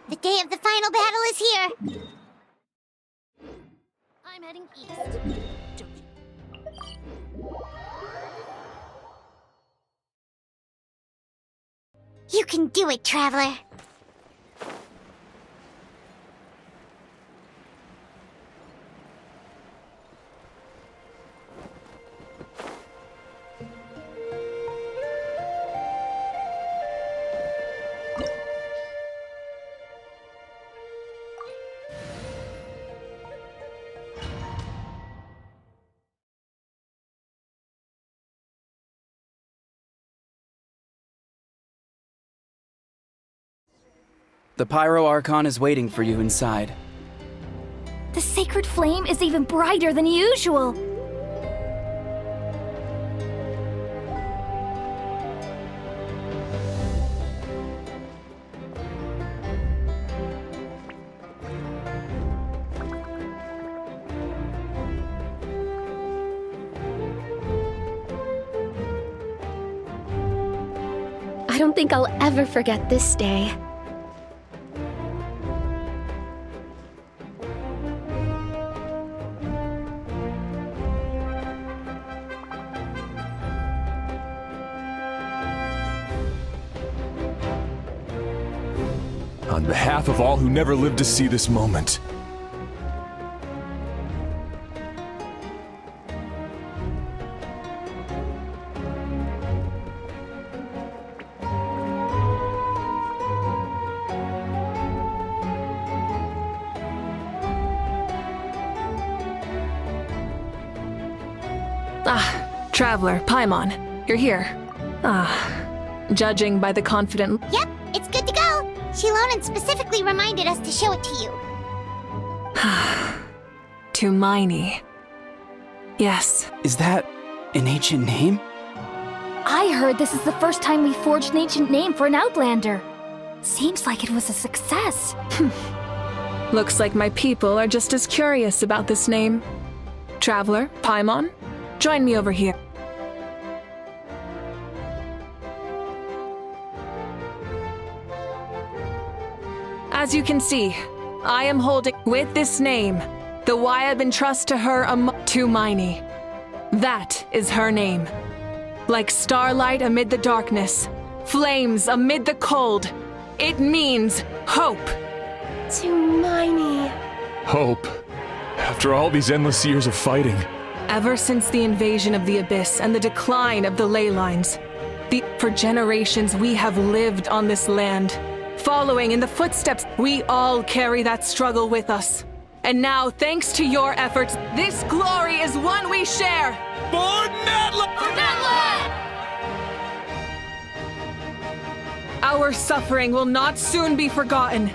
The day of the final battle is here! I'm heading east. You can do it, Traveler! The Pyro Archon is waiting for you inside. The sacred flame is even brighter than usual. I don't think I'll ever forget this day. On behalf of all who never lived to see this moment. Traveler, Paimon, you're here. Judging by the confident... Yep, it's good to go! Shilonen specifically reminded us to show it to you. To Miney. Yes. Is that an ancient name? I heard this is the first time we forged an ancient name for an Outlander. Seems like it was a success. Looks like my people are just as curious about this name. Traveler, Paimon, join me over here. As you can see, I am holding with this name the Wyab entrust to her to Miney. That is her name. Like starlight amid the darkness, flames amid the cold, it means hope. To Miney. Hope. After all these endless years of fighting. Ever since the invasion of the Abyss and the decline of the ley lines, for generations we have lived on this land. Following in the footsteps, we all carry that struggle with us. And now, thanks to your efforts, this glory is one we share! For Natlan! For Natlan! Our suffering will not soon be forgotten,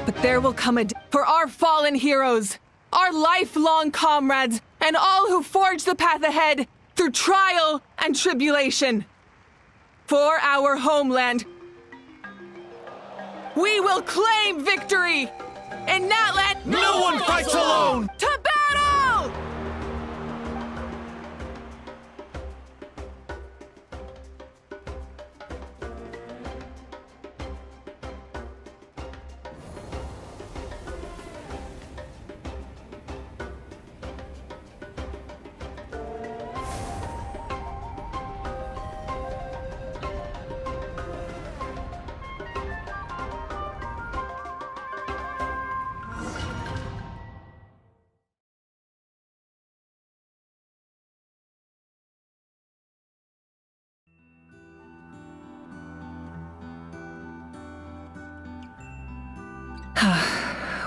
but there will come a day for our fallen heroes, our lifelong comrades, and all who forge the path ahead through trial and tribulation. For our homeland, we will claim victory! In Natlan, No one fights alone! To battle!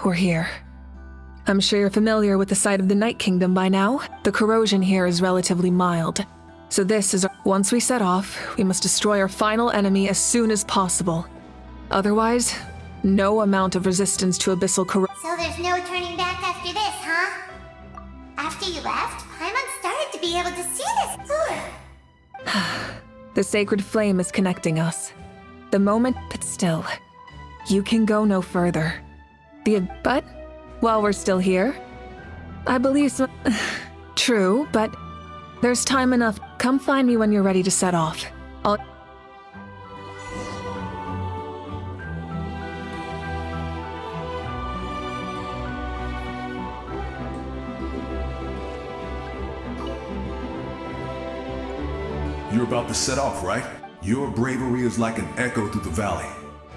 We're here. I'm sure you're familiar with the site of the Night Kingdom by now. The corrosion here is relatively mild. So this is once we set off, we must destroy our final enemy as soon as possible. Otherwise, no amount of resistance to abyssal corrosion. So there's no turning back after this, huh? After you left, Paimon started to be able to see this. The sacred flame is connecting us. The moment it's still, you can go no further. But while we're still here, I believe so. True, but there's time enough. Come find me when you're ready to set off. You're about to set off, right? Your bravery is like an echo through the valley,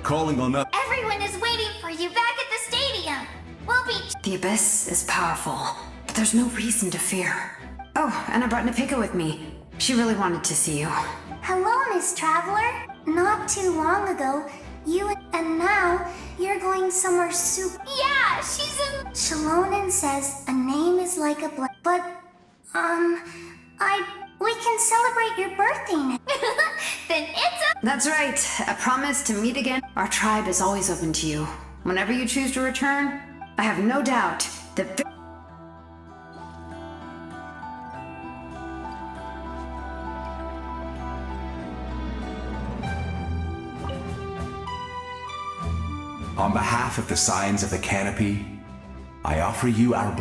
calling on us. Everyone is waiting for you back at the stadium. We'll be... The Abyss is powerful, but there's no reason to fear. Oh, and I brought Napika with me. She really wanted to see you. Hello, Miss Traveler. Not too long ago, you and now you're going somewhere super... Yeah, she's in... Shalonen says a name is like a but, we can celebrate your birthday now. Then it's a... That's right. I promise to meet again. Our tribe is always open to you. Whenever you choose to return, I have no doubt that... On behalf of the Scions of the Canopy, I offer you our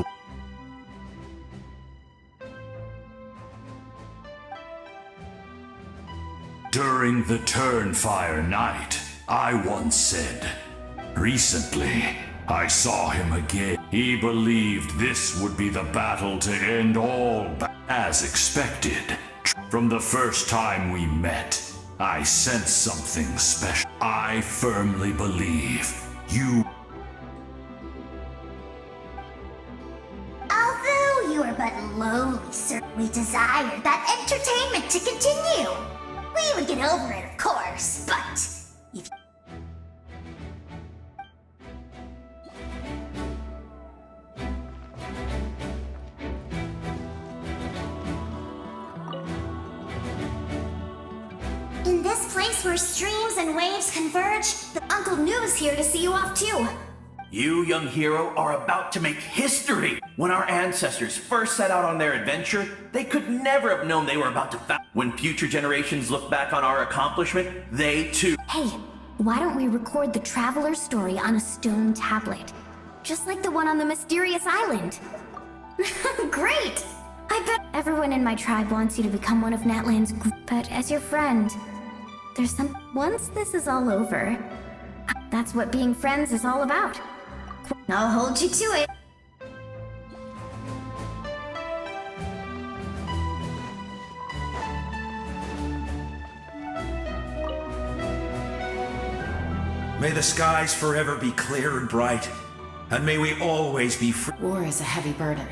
During the Turnfire night, I once said, recently, I saw him again. He believed this would be the battle to end all, as expected. From the first time we met, I sensed something special. I firmly believe you. Although you are but lowly, sir, we desire that entertainment to continue. We would get over it, of course, but if... In this place where streams and waves converge, the Uncle Noo's here to see you off too. You, young hero, are about to make history! When our ancestors first set out on their adventure, they could never have known they were about to When future generations look back on our accomplishment, they too... Hey, why don't we record the traveler's story on a stone tablet? Just like the one on the mysterious island. Great! I bet everyone in my tribe wants you to become one of Natlan's group, but as your friend, there's some... Once this is all over, that's what being friends is all about. I'll hold you to it. May the skies forever be clear and bright, and may we always be free. War is a heavy burden,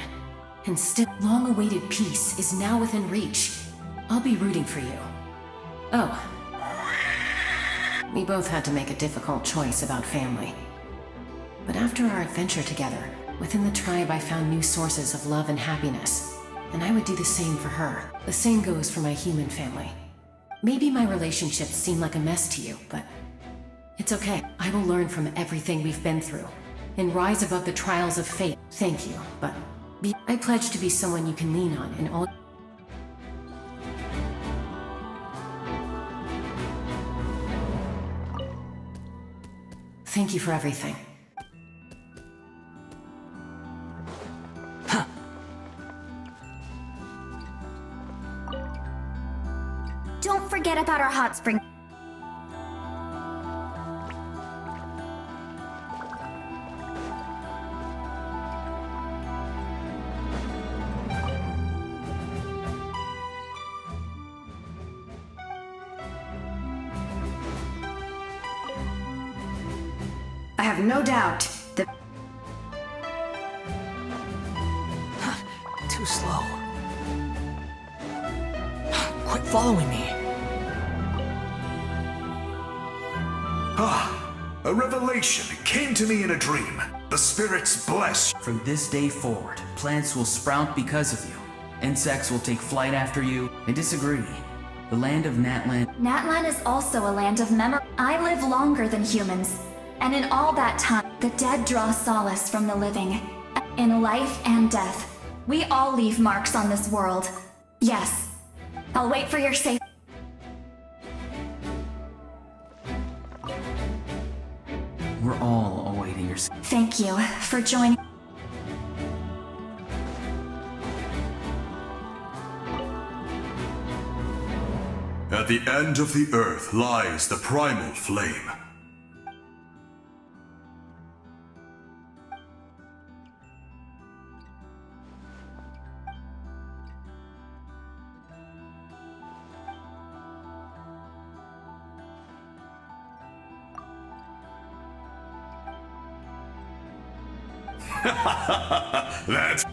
and still long-awaited peace is now within reach. I'll be rooting for you. Oh. We both had to make a difficult choice about family. But after our adventure together, within the tribe I found new sources of love and happiness, and I would do the same for her. The same goes for my human family. Maybe my relationships seem like a mess to you, but it's okay. I will learn from everything we've been through, and rise above the trials of fate. Thank you, but I pledge to be someone you can lean on in all... Thank you for everything. Don't forget about our hot spring. I have no doubt that... Too slow. Quit following me. A revelation came to me in a dream. The spirits bless you. From this day forward, plants will sprout because of you. Insects will take flight after you. I disagree. The land of Natlan... Natlan is also a land of memory. I live longer than humans. And in all that time, the dead draw solace from the living. In life and death, we all leave marks on this world. Yes. I'll wait for your safe... We're all awaiting your... Thank you for joining... At the end of the earth lies the primal flame. That's...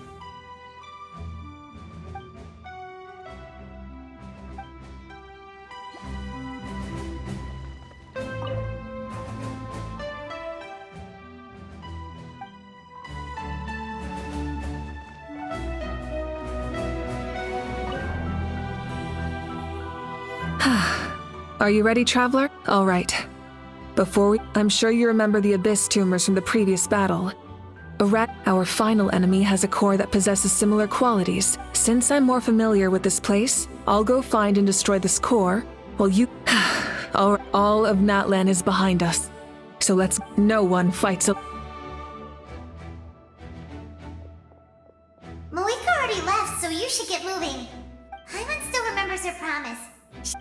Are you ready, Traveler? All right. I'm sure you remember the Abyss tumors from the previous battle. Our final enemy has a core that possesses similar qualities. Since I'm more familiar with this place, I'll go find and destroy this core, while you... All of Natlan is behind us. So no one fights a... Malika already left, so you should get moving. Hyman still remembers her promise.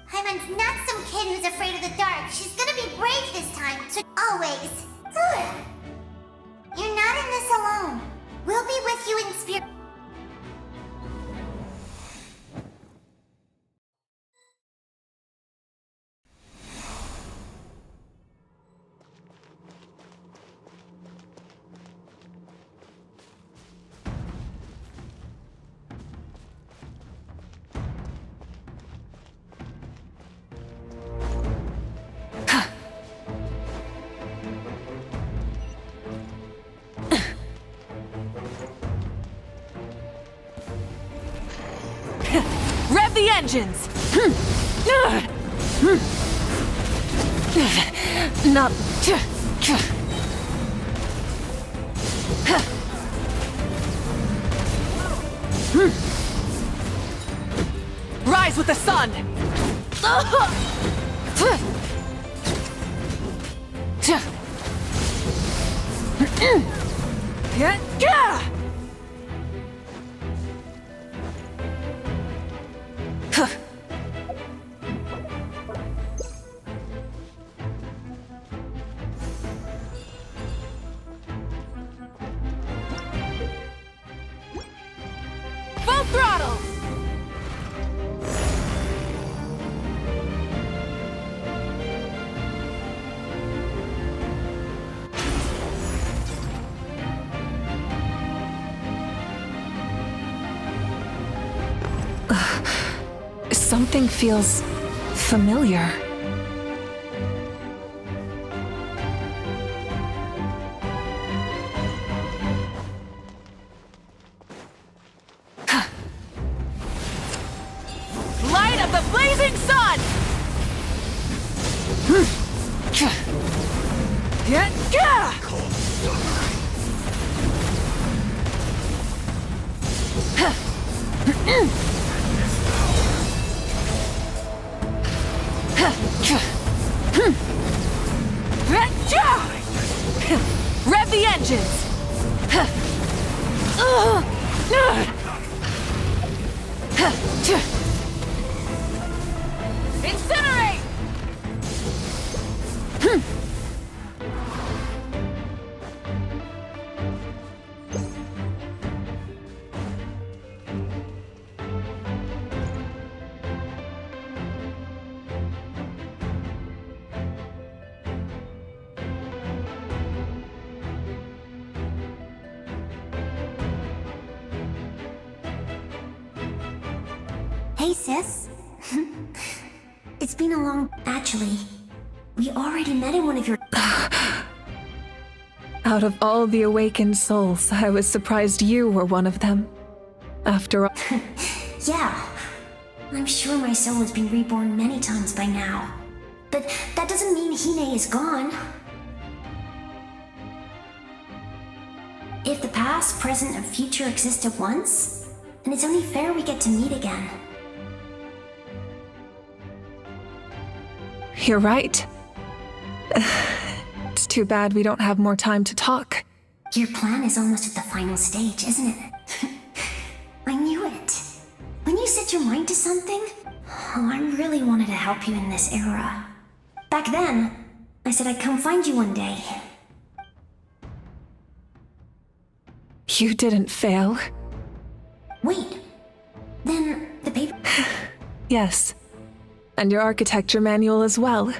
Hyman's not some kid who's afraid of the dark. She's gonna be brave this time, so always. You're not in this alone. We'll be with you in spirit. Rev the engines! Not... Rise with the sun! Full throttle! Something feels familiar. Light of the blazing sun! Rev the engines! Incinerate! Hey, sis. It's been a long... Actually, we already met in one of your... Out of all the awakened souls, I was surprised you were one of them. After all. Yeah. I'm sure my soul has been reborn many times by now. But that doesn't mean Hine is gone. If the past, present, and future exist at once, then it's only fair we get to meet again. You're right. It's too bad we don't have more time to talk. Your plan is almost at the final stage, isn't it? I knew it. When you set your mind to something, I really wanted to help you in this era. Back then, I said I'd come find you one day. You didn't fail. Wait, then the paper... Yes, and your architecture manual as well.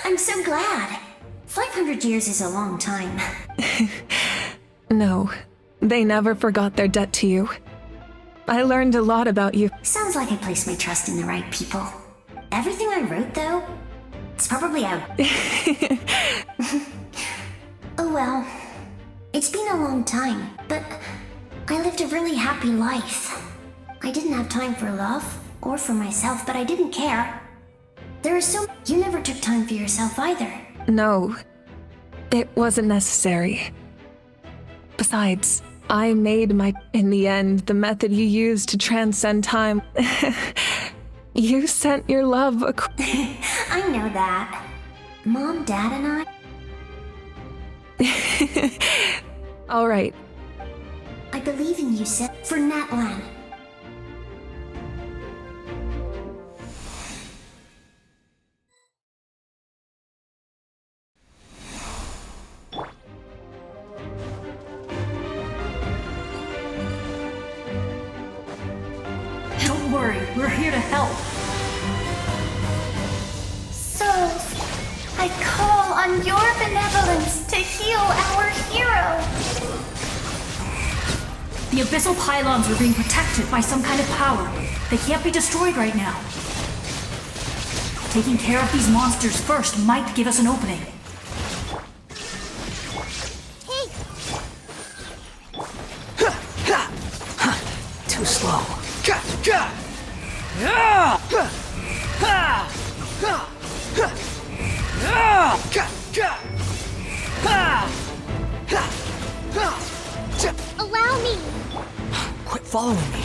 I'm so glad. 500 years is a long time. No, they never forgot their debt to you. I learned a lot about you. Sounds like I placed my trust in the right people. Everything I wrote, though, it's probably out. Oh well. It's been a long time, but I lived a really happy life. I didn't have time for love, or for myself, but I didn't care. There is so... You never took time for yourself either. No, it wasn't necessary. Besides, I made my... In the end, the method you used to transcend time... You sent your love I know that. Mom, Dad, and I... All right. I believe in you, Sid. For Natlan. Don't worry, we're here to help. Souls, I call on your benevolence to heal our hero. The abyssal pylons are being protected by some kind of power. They can't be destroyed right now. Taking care of these monsters first might give us an opening. Too slow. Allow me. Quit following me.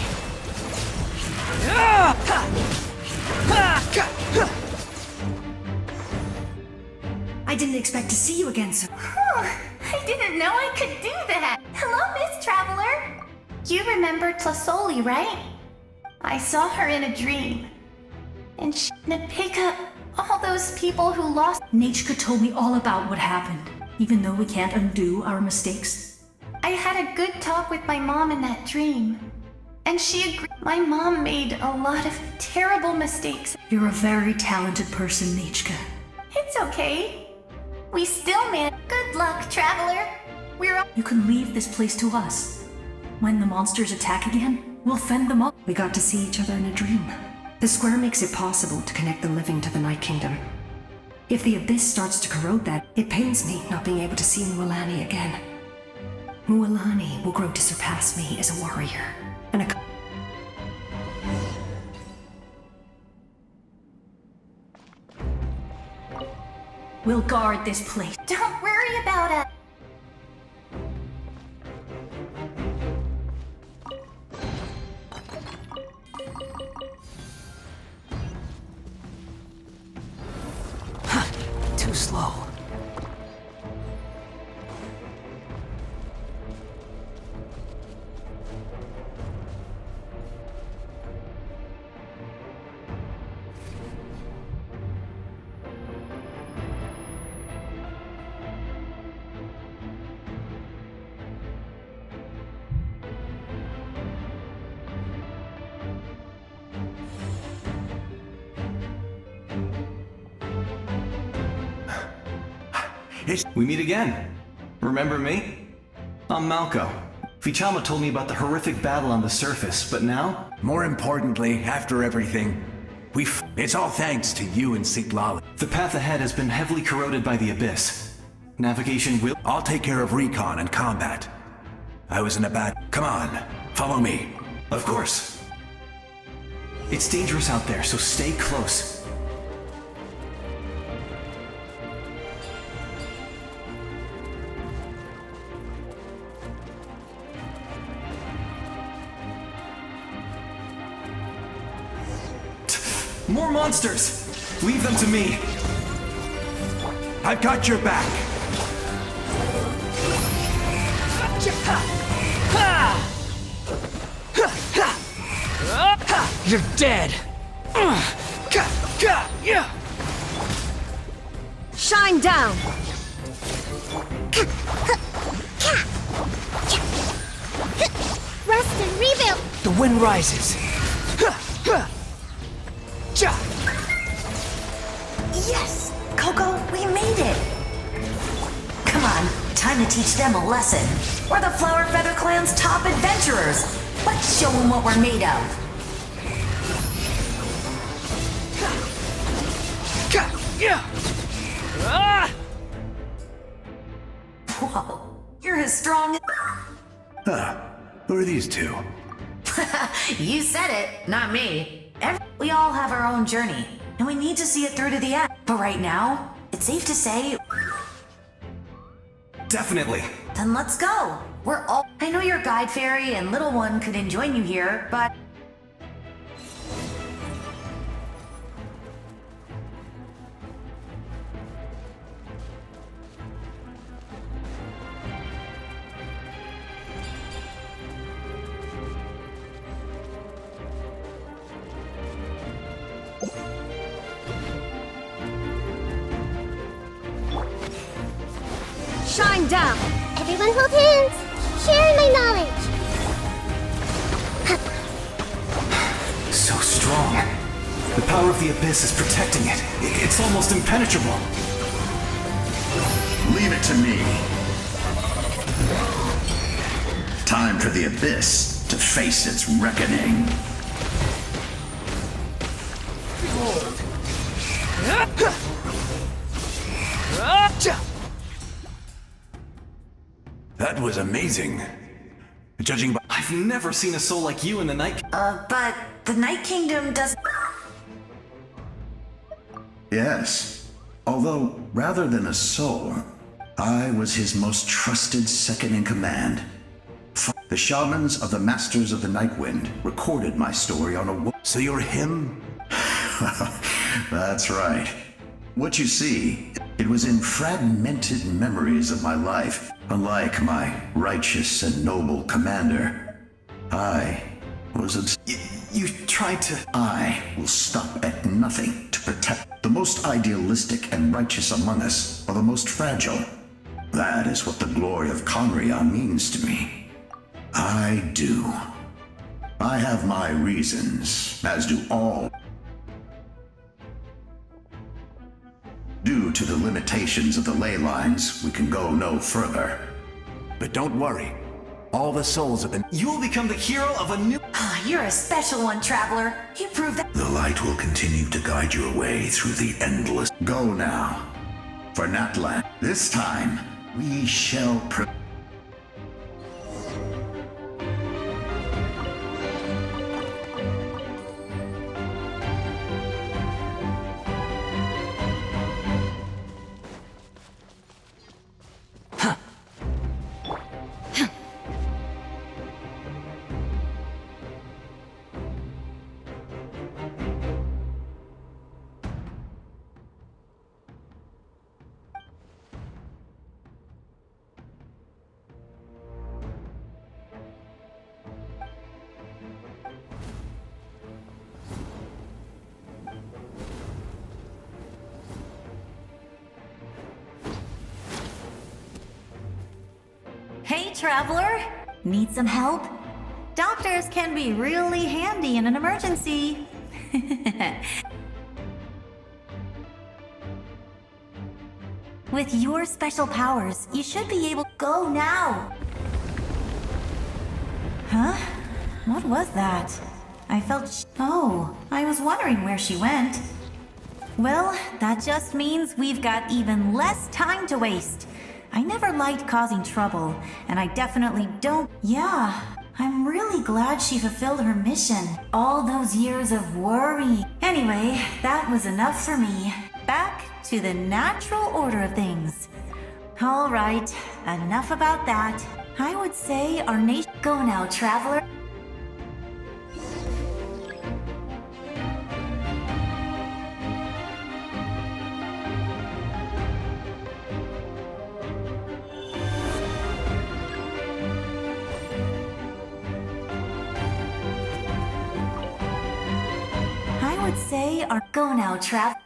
I didn't expect to see you again, so... I didn't know I could do that. Hello, Miss Traveler. You remember Tlasoli, right? I saw her in a dream. And she to pick up all those people who lost... Nechka told me all about what happened, even though we can't undo our mistakes. I had a good talk with my mom in that dream. And she agreed. My mom made a lot of terrible mistakes. You're a very talented person, Nechka. It's okay. We still man. Good luck, Traveler. We're... You can leave this place to us. When the monsters attack again, we'll fend them off. We got to see each other in a dream. The square makes it possible to connect the living to the Night Kingdom. If the abyss starts to corrode that, it pains me not being able to see Mualani again. Mualani will grow to surpass me as a warrior, and a... We'll guard this place. Don't worry about it. Too slow. We meet again. Remember me? I'm Malco. Fichalma told me about the horrific battle on the surface, but now? More importantly, after everything, it's all thanks to you and Siglali. The path ahead has been heavily corroded by the abyss. Navigation will. I'll take care of recon and combat. I was in a bad. Come on, follow me. Of course. It's dangerous out there, so stay close. More monsters! Leave them to me. I've got your back. You're dead! Shine down! Rest and rebuild! The wind rises. Yes! Coco, we made it! Come on, time to teach them a lesson. We're the Flower Feather Clan's top adventurers. Let's show them what we're made of. Whoa, you're as strong as... Who are these two? You said it, not me. We all have our own journey, and we need to see it through to the end. But right now, it's safe to say... Definitely. Then let's go. We're all... I know your guide fairy and little one couldn't join you here, but... Shine down! Everyone hold hands! Share my knowledge! So strong. The power of the Abyss is protecting it. It's almost impenetrable. Leave it to me. Time for the Abyss to face its reckoning. That was amazing. Judging by... I've never seen a soul like you in the night. But the Night Kingdom does... Yes. Although, rather than a soul, I was his most trusted second in command. The shamans of the Masters of the Night Wind recorded my story on a... So you're him? That's right. What you see, it was in fragmented memories of my life. Unlike my righteous and noble commander, I was You tried to... I will stop at nothing to protect. The most idealistic and righteous among us are the most fragile. That is what the glory of Conria means to me. I do. I have my reasons, as do all. Due to the limitations of the ley lines, we can go no further. But don't worry. All the souls have been... You will become the hero of a new... You're a special one, Traveler. You proved that... The light will continue to guide your way through the endless... Go now. For Natlan. This time, we shall... Hey, Traveler! Need some help? Doctors can be really handy in an emergency. With your special powers, you should be able to go now. Huh? What was that? I felt oh, I was wondering where she went. Well, that just means we've got even less time to waste. I never liked causing trouble, and I definitely don't. Yeah, I'm really glad she fulfilled her mission. All those years of worry. Anyway, that was enough for me. Back to the natural order of things. All right, enough about that. I would say our nation. Go now, traveler. I would say our. Go now, traveler.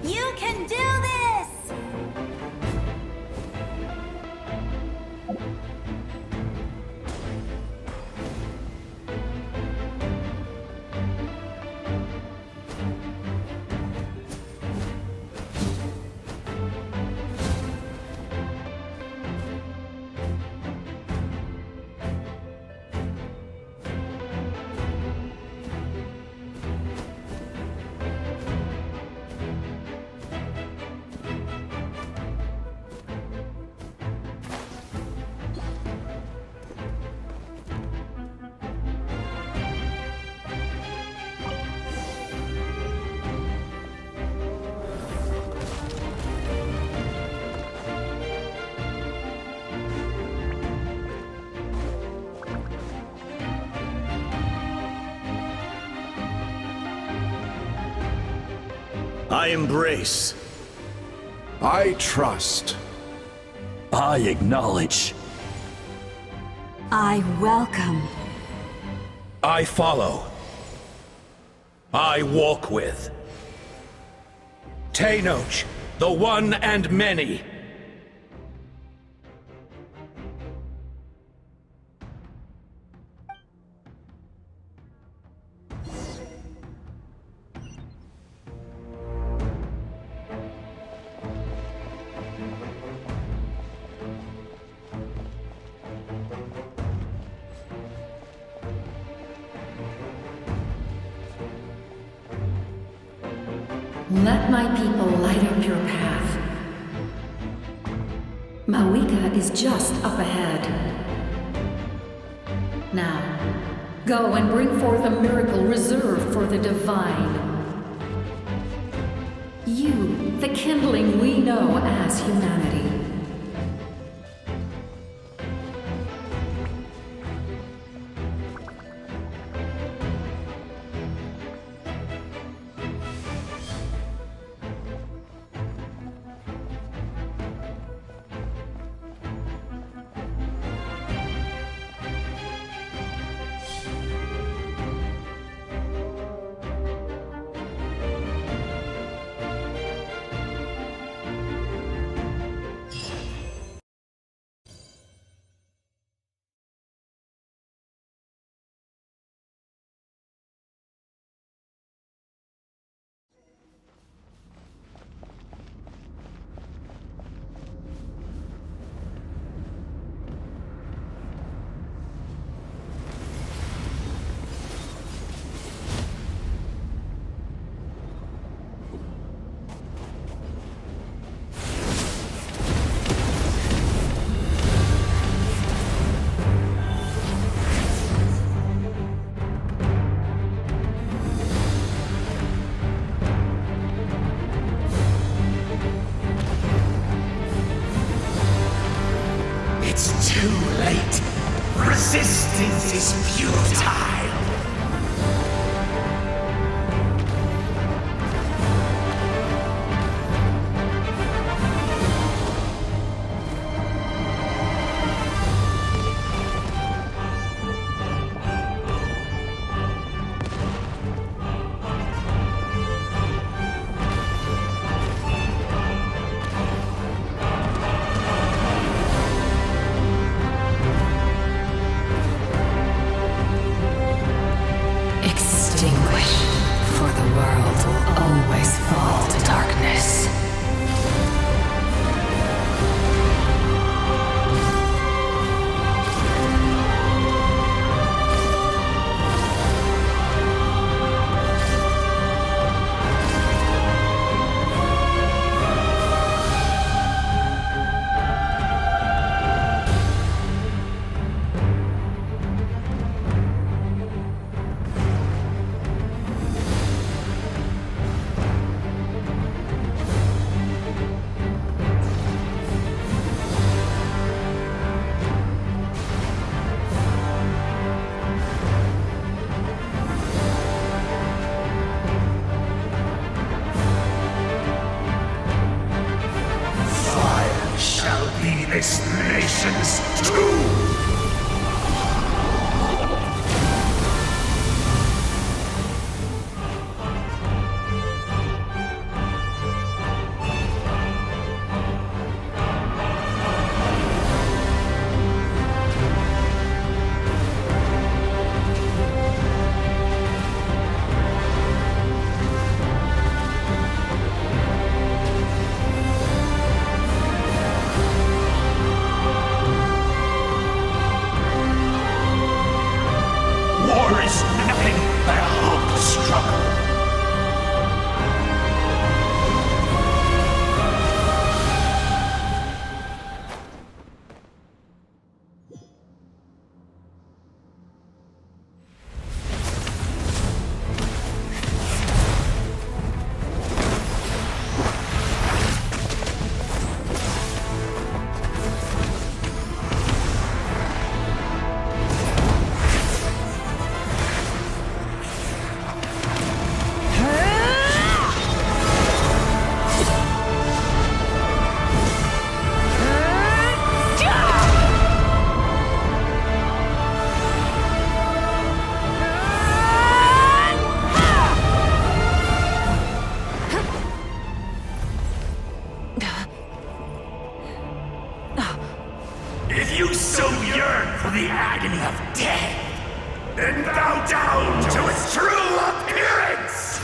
You can do this! I embrace. I trust. I acknowledge. I welcome. I follow. I walk with. Tenoch, the one and many. Let my people light up your path. Mawika is just up ahead. Now, go and bring forth a miracle reserved for the divine. You, the kindling we know as humanity. always fall to darkness. This nation's tomb! War is nothing but a hopeless struggle. If you so yearn for the agony of death, then bow down to its true appearance!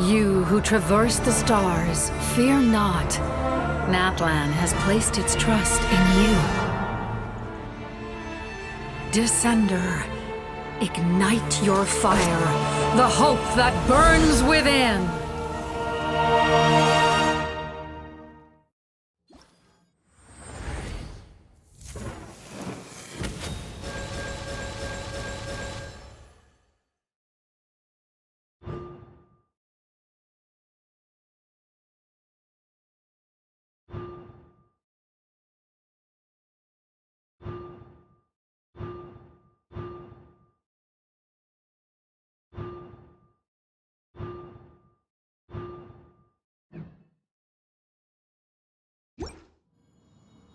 You who traverse the stars, fear not. Natlan has placed its trust in you. Descender, ignite your fire, the hope that burns within!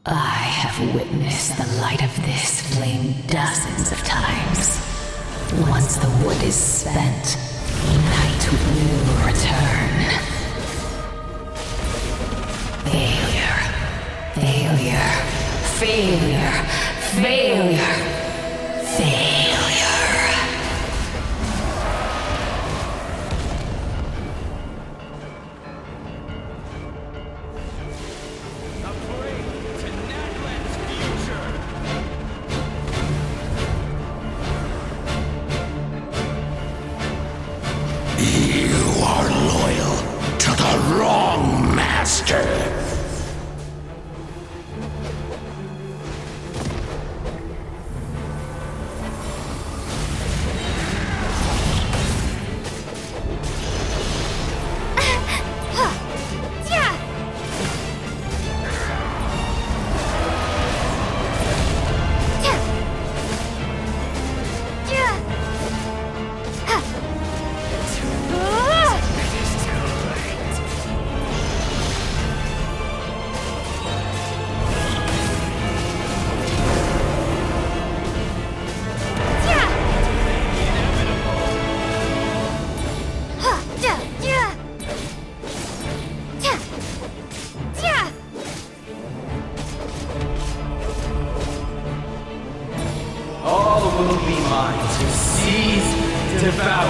I have witnessed the light of this flame dozens of times. Once the wood is spent, night will return. Failure. Failure. Failure. Failure. Failure. You are loyal to the wrong master.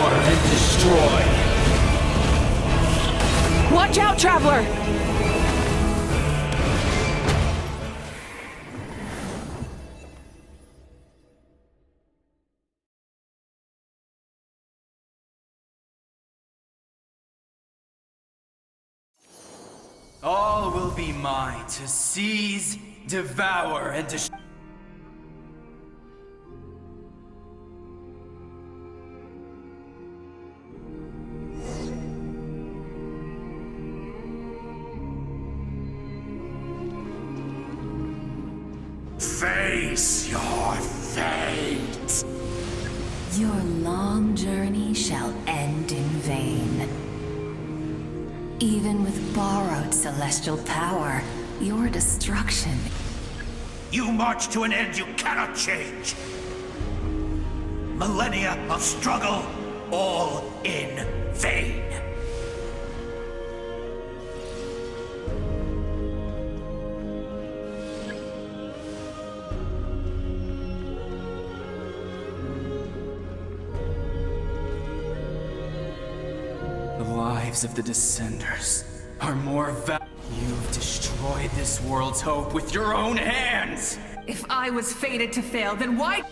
devour and destroy. Watch out, Traveler! All will be mine to seize, devour, and destroy. Face your fate! Your long journey shall end in vain. Even with borrowed celestial power, your destruction... You march to an end you cannot change. Millennia of struggle, all in vain. The lives of the Descenders are more valuable. You've destroyed this world's hope with your own hands! If I was fated to fail, then why?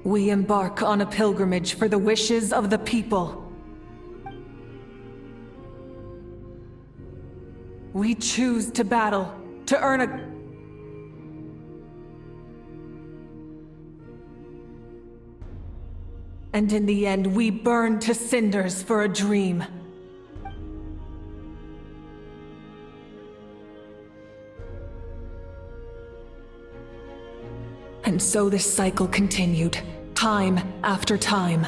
We embark on a pilgrimage for the wishes of the people. We choose to battle, to earn a... And in the end, we burn to cinders for a dream. And so this cycle continued, time after time.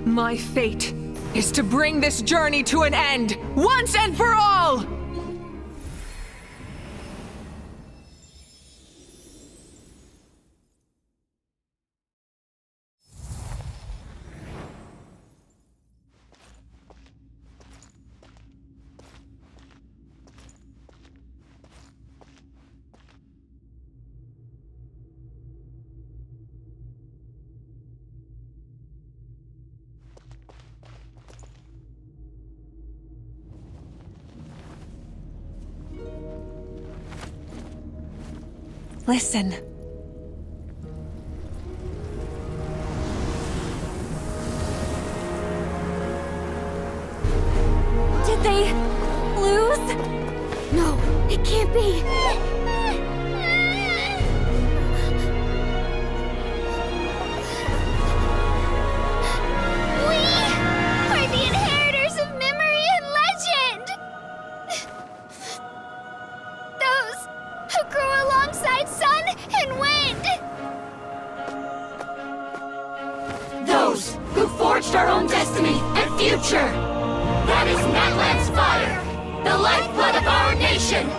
My fate is to bring this journey to an end, once and for all! Listen. Did they lose? No, it can't be. We are the inheritors of memory and legend! Those who grew alongside sun and wind! Those who forged our own destiny and future! That is Natlan's fire, the lifeblood of our nation!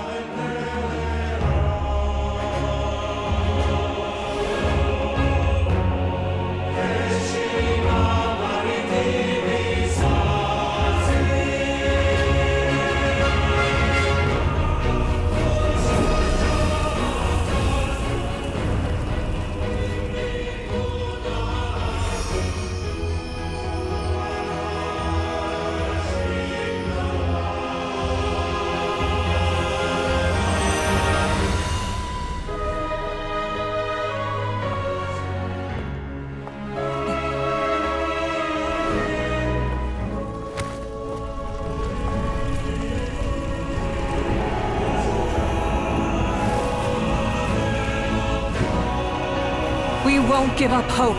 won't give up hope.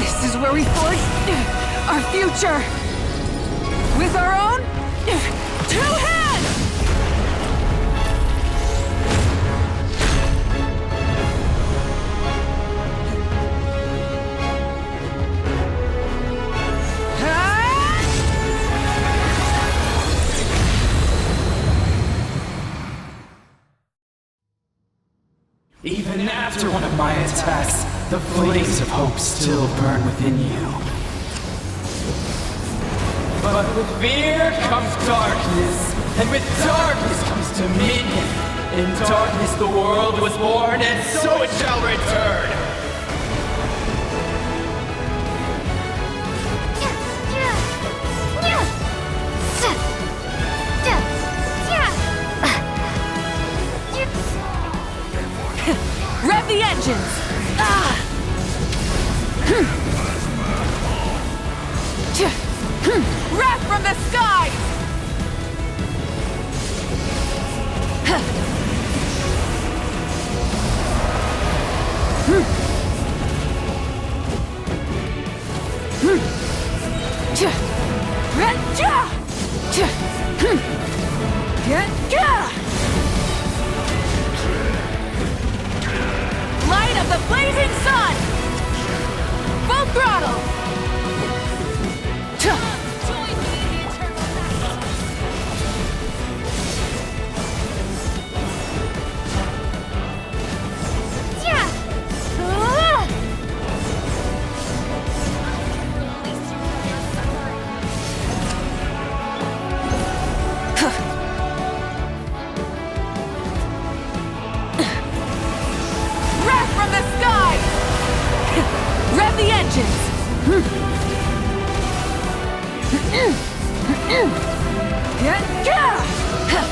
This is where we forge our future. With our own 2 hands! Even after one of my attacks, the flames of hope still burn within you. But with fear comes darkness, and with darkness comes dominion. In darkness the world was born, and so it shall return. Rev the engines! Wrath from the skies! Light of the blazing sun! Full throttle! Rev the engines!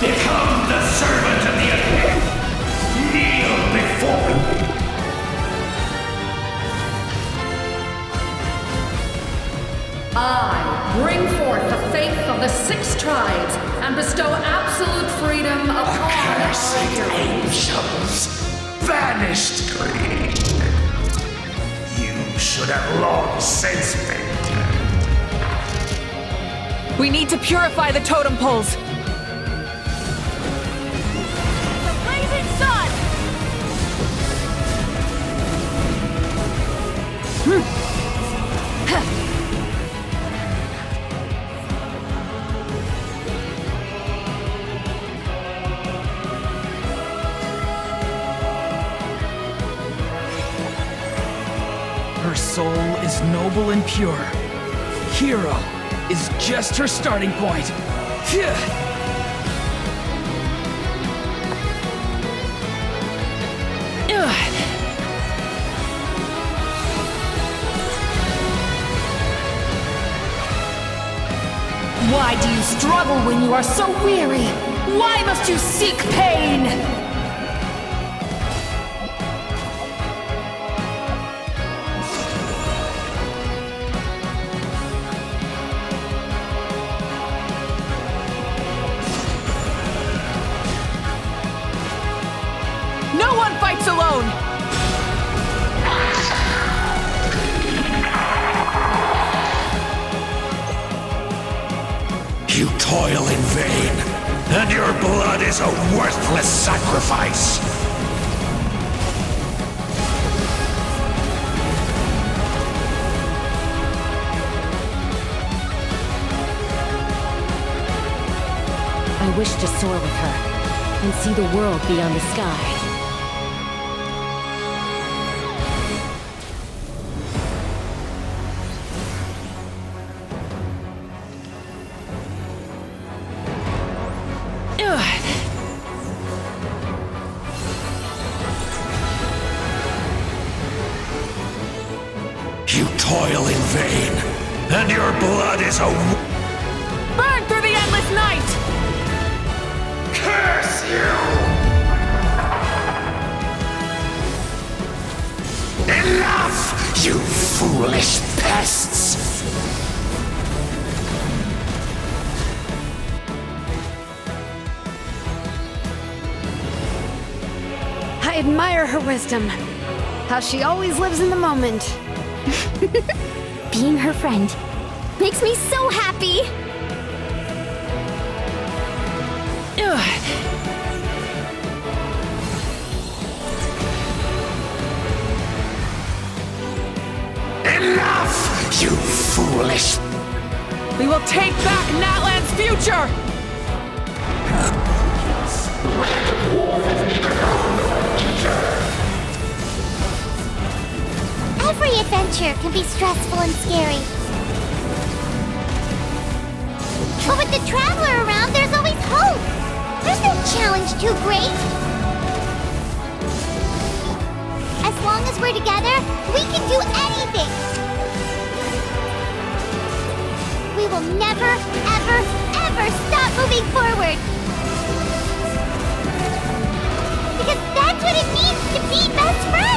Become the servant of the earth. Kneel before me. I bring forth the faith of the 6 tribes and bestow absolute freedom upon Accursed our heroes. angels, vanished greed. You should have long since been dead. We need to purify the totem poles. The blazing sun! Her soul is noble and pure. Hero is just her starting point. Why do you struggle when you are so weary? Why must you seek pain? No one fights alone! You toil in vain, and your blood is a worthless sacrifice. I wish to soar with her and see the world beyond the sky. You toil in vain, and your blood is a... Burn through the endless night! Curse you! Enough, you foolish pests! I admire her wisdom. How she always lives in the moment. Being her friend makes me so happy! Ugh. Enough, you foolish... We will take back Natlan's future! Every adventure can be stressful and scary. But with the Traveler around, there's always hope! There's no challenge too great! As long as we're together, we can do anything! We will never, ever, ever stop moving forward! Because that's what it means to be best friends!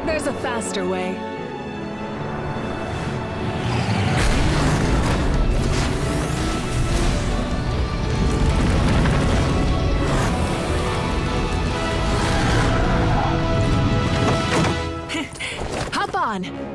There's a faster way. Hop on!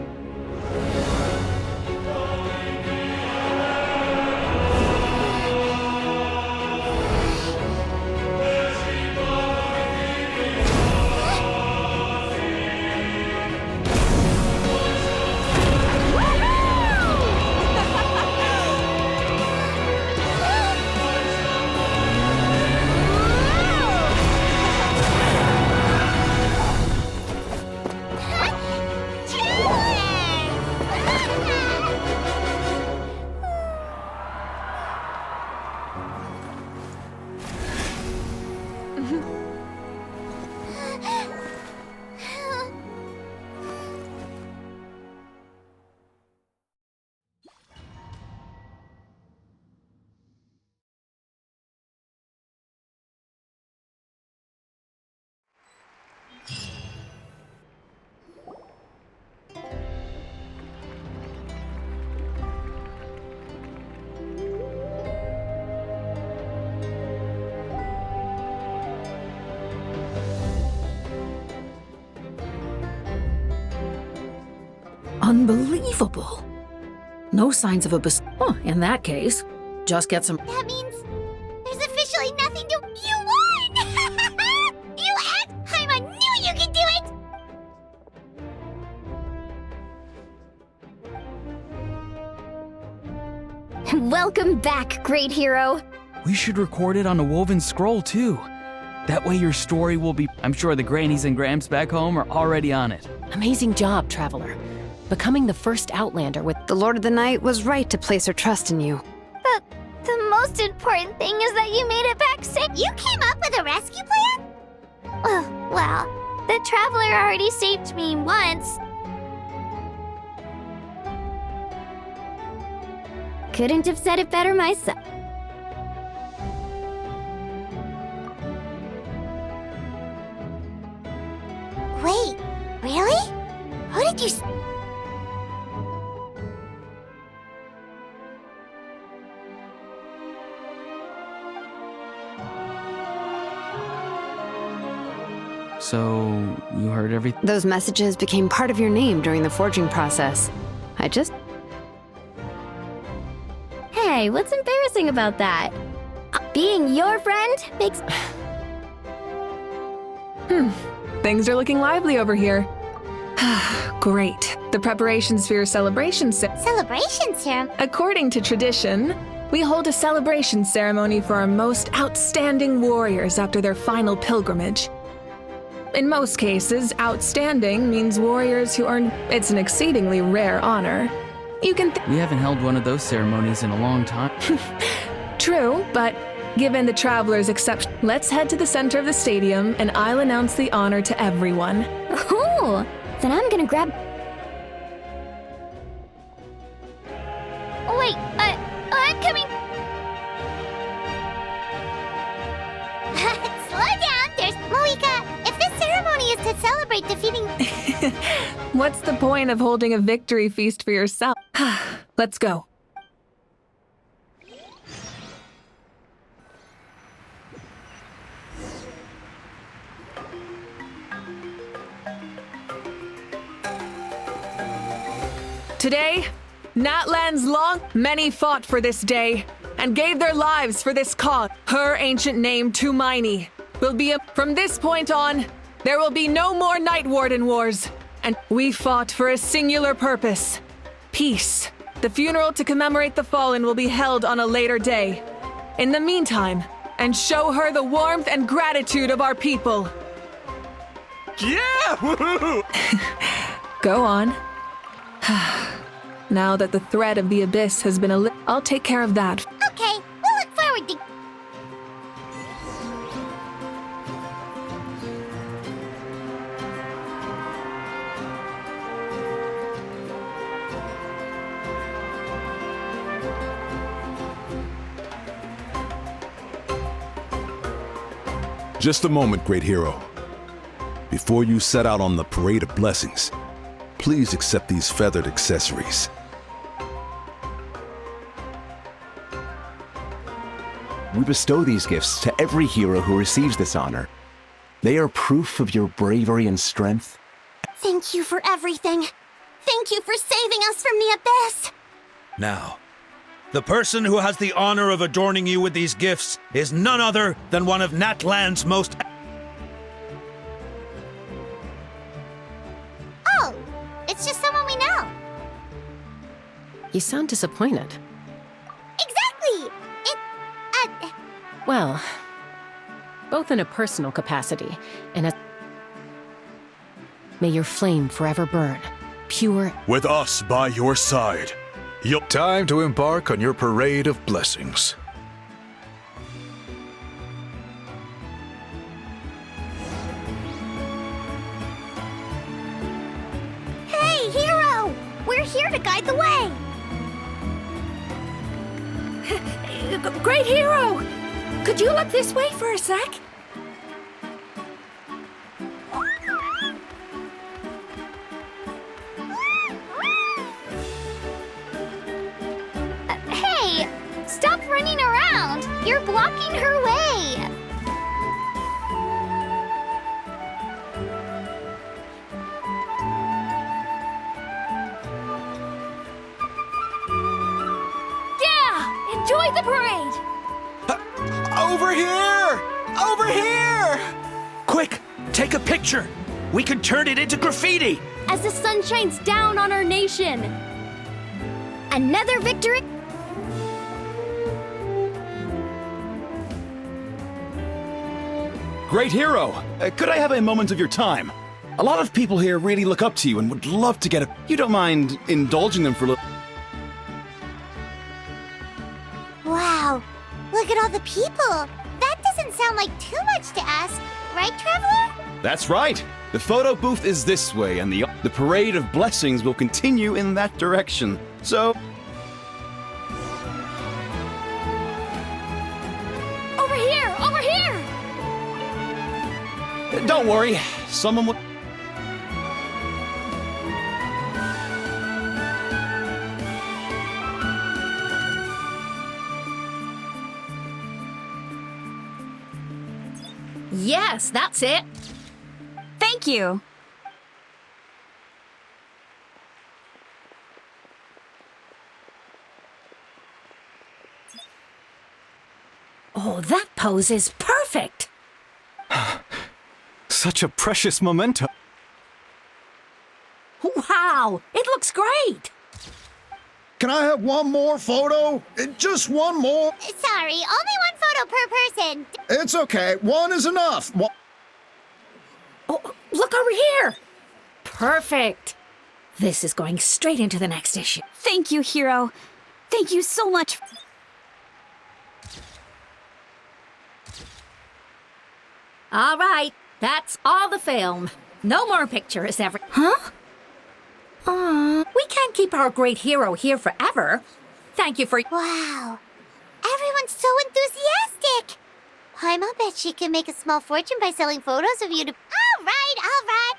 Unbelievable. No signs of a in that case, just get some. That means there's officially nothing to. You won! You I knew you could do it! Welcome back, great hero. We should record it on a woven scroll, too. That way your story will be... I'm sure the grannies and gramps back home are already on it. Amazing job, Traveler. Becoming the first Outlander with... The Lord of the Night was right to place her trust in you. But the most important thing is that you made it back safe. You came up with a rescue plan? Oh, well, the Traveler already saved me once. Couldn't have said it better myself. Wait, really? Who did you... So, you heard everything? Those messages became part of your name during the forging process. Hey, what's embarrassing about that? Being your friend makes... Things are looking lively over here. Great. The preparations for your celebration Celebration ceremony? According to tradition, we hold a celebration ceremony for our most outstanding warriors after their final pilgrimage. In most cases, outstanding means warriors who earn. It's an exceedingly rare honor. You can We haven't held one of those ceremonies in a long time. True, but given the traveler's exception, let's head to the center of the stadium and I'll announce the honor to everyone. Ooh, then I'm gonna grab... Wait, I'm coming. Slow down, there's Moika. If this ceremony is to celebrate defeating... What's the point of holding a victory feast for yourself? Let's go. Today, Natlan's many fought for this day and gave their lives for this cause. Her ancient name, Tumaini, will be from this point on, there will be no more Night Warden wars. And we fought for a singular purpose, peace. The funeral to commemorate the fallen will be held on a later day. In the meantime, and show her the warmth and gratitude of our people. Yeah! Woohoo! Go on. Now that the thread of the abyss has been I'll take care of that. Okay, we'll look forward to... Just a moment, great hero. Before you set out on the parade of blessings, please accept these feathered accessories. We bestow these gifts to every hero who receives this honor. They are proof of your bravery and strength. Thank you for everything. Thank you for saving us from the abyss. Now, the person who has the honor of adorning you with these gifts is none other than one of Natlan's most... Oh, it's just someone we know. You sound disappointed. Exactly! Well, both in a personal capacity and as... May your flame forever burn, pure... With us by your side, you'll... Time to embark on your parade of blessings. Hey, hero! We're here to guide the way! Great hero! Could you look this way for a sec? Hey! Stop running around! You're blocking her way! Yeah! Enjoy the parade! Over here! Over here! Quick, take a picture. We can turn it into graffiti. As the sun shines down on our nation. Another victory? Great hero! Could I have a moment of your time? A lot of people here really look up to you and would love to get a... You don't mind indulging them for a little... Wow, look at all the people. That doesn't sound like too much to ask, right, Traveler? That's right! The photo booth is this way, and the parade of blessings will continue in that direction. So... Over here! Over here! Don't worry, someone will... Yes, that's it. Thank you. Oh, that pose is perfect. Such a precious memento. Wow, it looks great! Can I have one more photo? Just one more? Sorry, only one photo per person. It's okay. One is enough. Oh, look over here! Perfect! This is going straight into the next issue. Thank you, Hero. Thank you so much. All right, that's all the film. No more pictures ever. Huh? We can't keep our great hero here forever. Thank you for. Wow. Everyone's so enthusiastic. I'll bet she can make a small fortune by selling photos of you to. All right.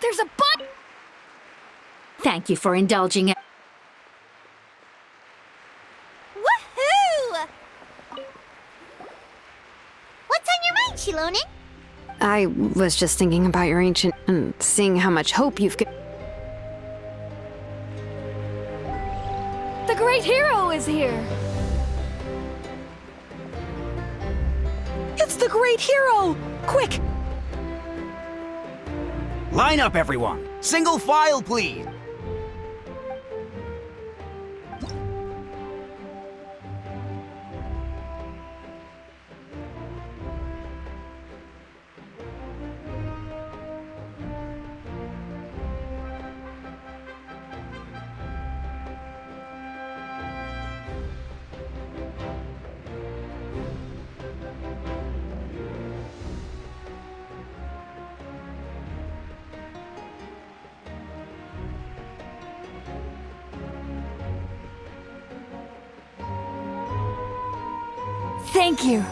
There's a button. Thank you for indulging it. Woohoo! What's on your mind, Shilonen? I was just thinking about your ancient and seeing how much hope you've got. The great hero is here. It's the great hero! Quick! Line up, everyone. Single file, please. Thank you.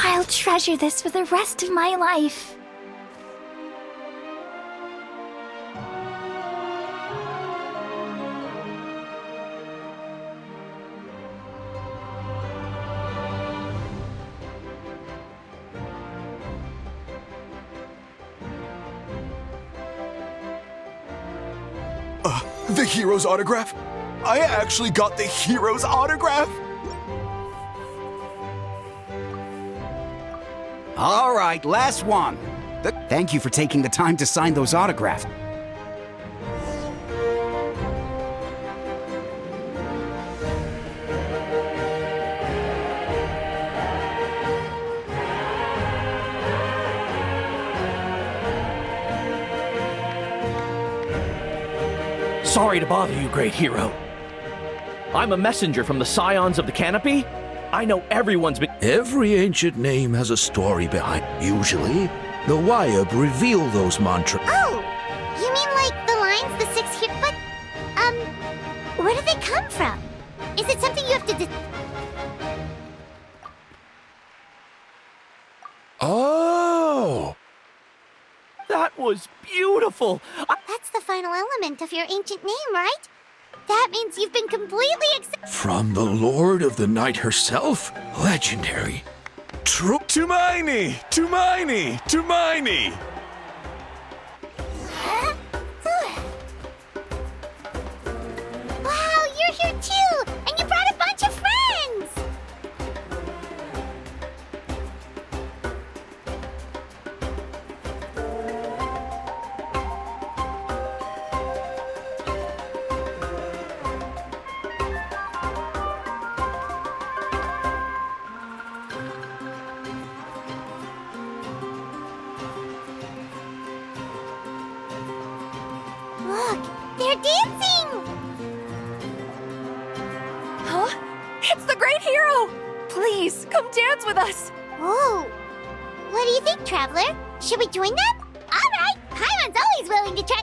I'll treasure this for the rest of my life. The hero's autograph? I actually got the hero's autograph? All right, last one. Thank you for taking the time to sign those autographs. Sorry to bother you, great hero. I'm a messenger from the Scions of the Canopy. I know everyone's been. Every ancient name has a story behind. Usually, the Wyab reveal those mantras. Oh, you mean like the lines the six here? But, where do they come from? Is it something you have to Oh! That was beautiful. That's the final element of your ancient name, right? That means you've been completely From the Lord of the Night herself? Legendary. True. Tumaini! Tumaini! Tumaini! Wow, you're here too! And you brought a bunch of friends! Look, they're dancing! Huh? It's the great hero! Please, come dance with us! Oh, what do you think, Traveler? Should we join them? All right, Paimon's always willing to try.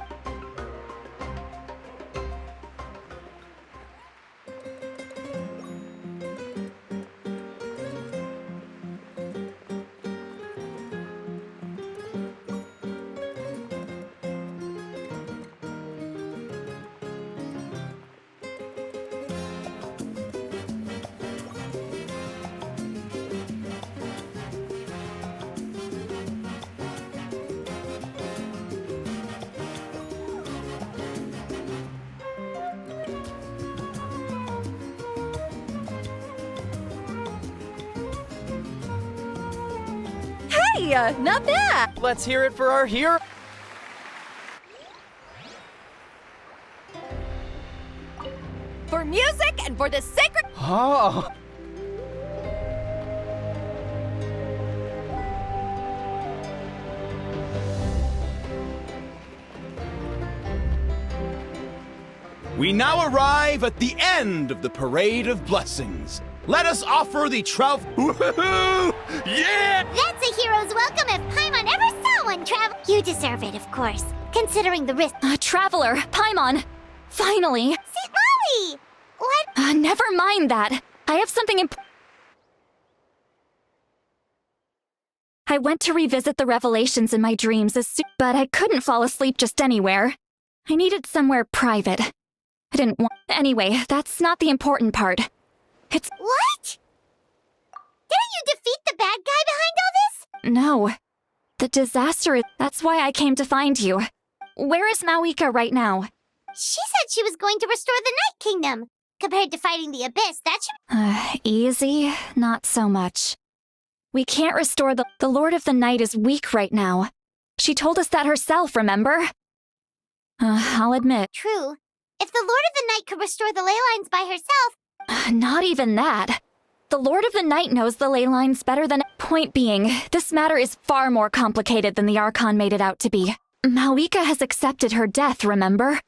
Hey, not bad. Let's hear it for our hero. For music and for the sacred... Oh. We now arrive at the end of the Parade of Blessings. Let us offer the Woohoo! Yeah! That's a hero's welcome if Paimon ever saw one, Travel. You deserve it, of course, considering the risk. Traveler, Paimon, finally. Sit Molly! What? Never mind that. I have something I went to revisit the revelations in my dreams but I couldn't fall asleep just anywhere. I needed somewhere private. I didn't want... Anyway, that's not the important part. It's... What? Didn't you defeat the bad guy behind all this? No. The disaster is... That's why I came to find you. Where is Mawika right now? She said she was going to restore the Night Kingdom. Compared to fighting the Abyss, that should... Easy? Not so much. We can't restore the Lord of the Night is weak right now. She told us that herself, remember? I'll admit. True. If the Lord of the Night could restore the ley lines by herself... Not even that. The Lord of the Night knows the ley lines better than... Point being, this matter is far more complicated than the Archon made it out to be. Mawika has accepted her death, remember?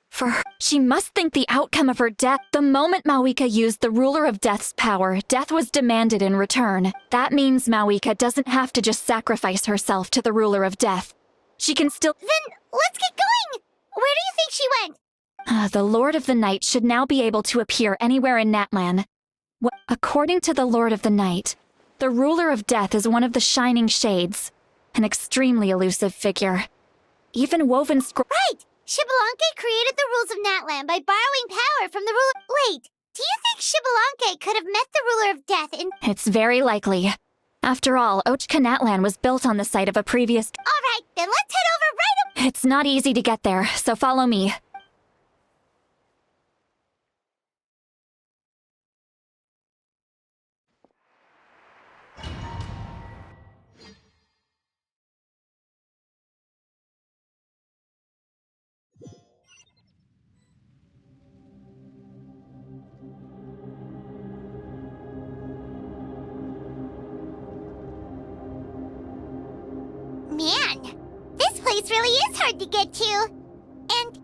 For her, she must think the outcome of her death... The moment Mawika used the Ruler of Death's power, death was demanded in return. That means Mawika doesn't have to just sacrifice herself to the Ruler of Death. She can still... Then, let's get going! Where do you think she went? The Lord of the Night should now be able to appear anywhere in Natlan. According to the Lord of the Night, the Ruler of Death is one of the Shining Shades, an extremely elusive figure. Even woven Right! Xbalanque created the rules of Natlan by borrowing power from the ruler... Wait, do you think Xbalanque could have met the Ruler of Death in... It's very likely. After all, Ochka Natlan was built on the site of a previous... Alright, then let's head over right... It's not easy to get there, so follow me. Man, this place really is hard to get to. And,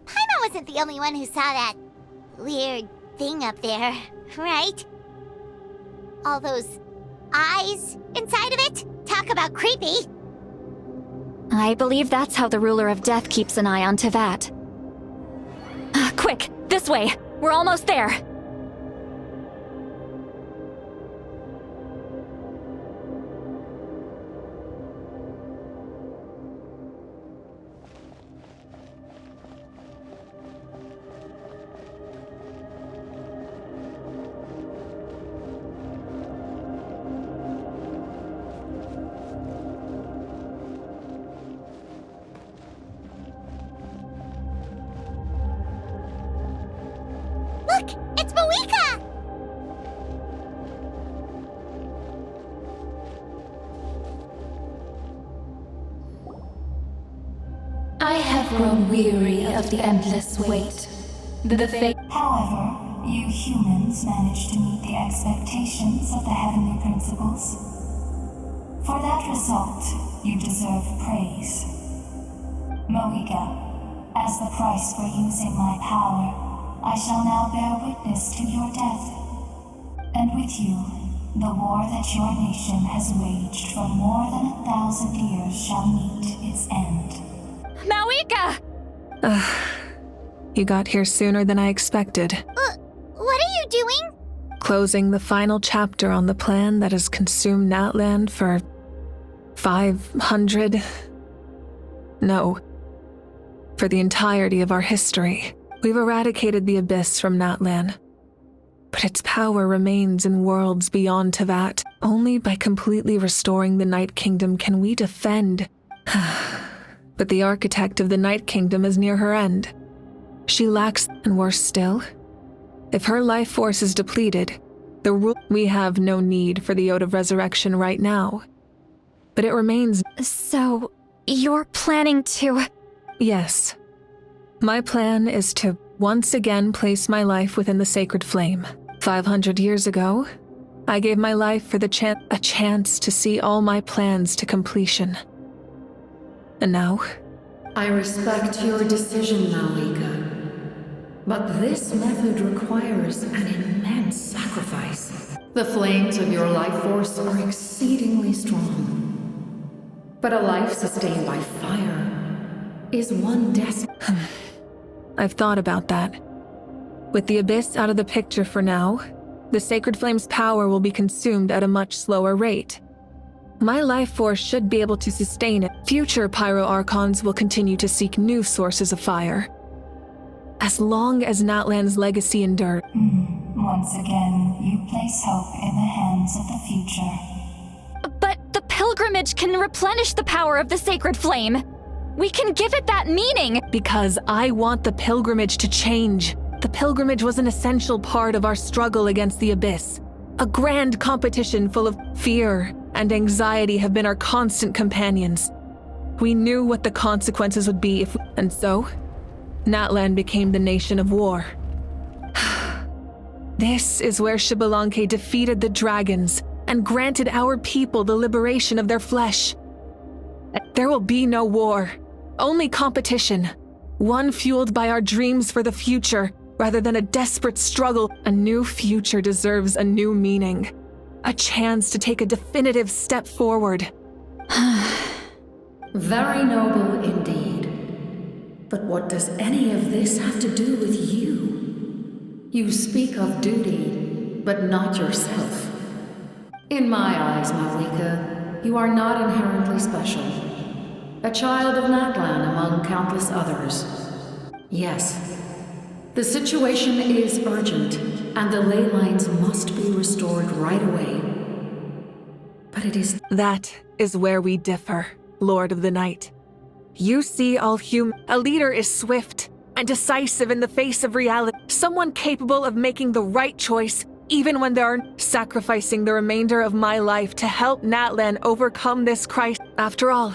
Paimon wasn't the only one who saw that weird thing up there, right? All those eyes inside of it? Talk about creepy. I believe that's how the Ruler of Death keeps an eye on Tevat. Quick, this way! We're almost there! Look! It's Mawika! I have grown weary of the endless wait. However, you humans managed to meet the expectations of the heavenly principles. For that result, you deserve praise. Mawika, as the price for using my power, I shall now bear witness to your death. And with you, the war that your nation has waged for more than 1,000 years shall meet its end. Mawika! You got here sooner than I expected. What are you doing? Closing the final chapter on the plan that has consumed Natlan for 500... No. For the entirety of our history. We've eradicated the Abyss from Natlan. But its power remains in worlds beyond Tevat. Only by completely restoring the Night Kingdom can we defend. But the architect of the Night Kingdom is near her end. She lacks, and worse still, if her life force is depleted, we have no need for the Ode of Resurrection right now. but it remains. So, you're planning to... Yes. My plan is to once again place my life within the sacred flame. 500 years ago, I gave my life for a chance to see all my plans to completion. And now? I respect your decision, Malika. But this method requires an immense sacrifice. The flames of your life force are exceedingly strong. But a life sustained by fire is one destined. I've thought about that. With the Abyss out of the picture for now, the Sacred Flame's power will be consumed at a much slower rate. My life force should be able to sustain it. Future Pyro Archons will continue to seek new sources of fire. As long as Natlan's legacy endures. Once again, you place hope in the hands of the future. But the pilgrimage can replenish the power of the sacred flame. We can give it that meaning. Because I want the pilgrimage to change. The pilgrimage was an essential part of our struggle against the Abyss. A grand competition full of fear and anxiety have been our constant companions. We knew what the consequences would be if we... And so, Natlan became the nation of war. This is where Xbalanque defeated the dragons and granted our people the liberation of their flesh. There will be no war, only competition. One fueled by our dreams for the future, rather than a desperate struggle. A new future deserves a new meaning. A chance to take a definitive step forward. Very noble indeed. But what does any of this have to do with you? You speak of duty, but not yourself. In my eyes, Malika, you are not inherently special. A child of Natlan among countless others. Yes, the situation is urgent, and the ley lines must be restored right away. But it is... That is where we differ, Lord of the Night. You see all human... A leader is swift and decisive in the face of reality. Someone capable of making the right choice, even when there are... Sacrificing the remainder of my life to help Natlan overcome this crisis. After all,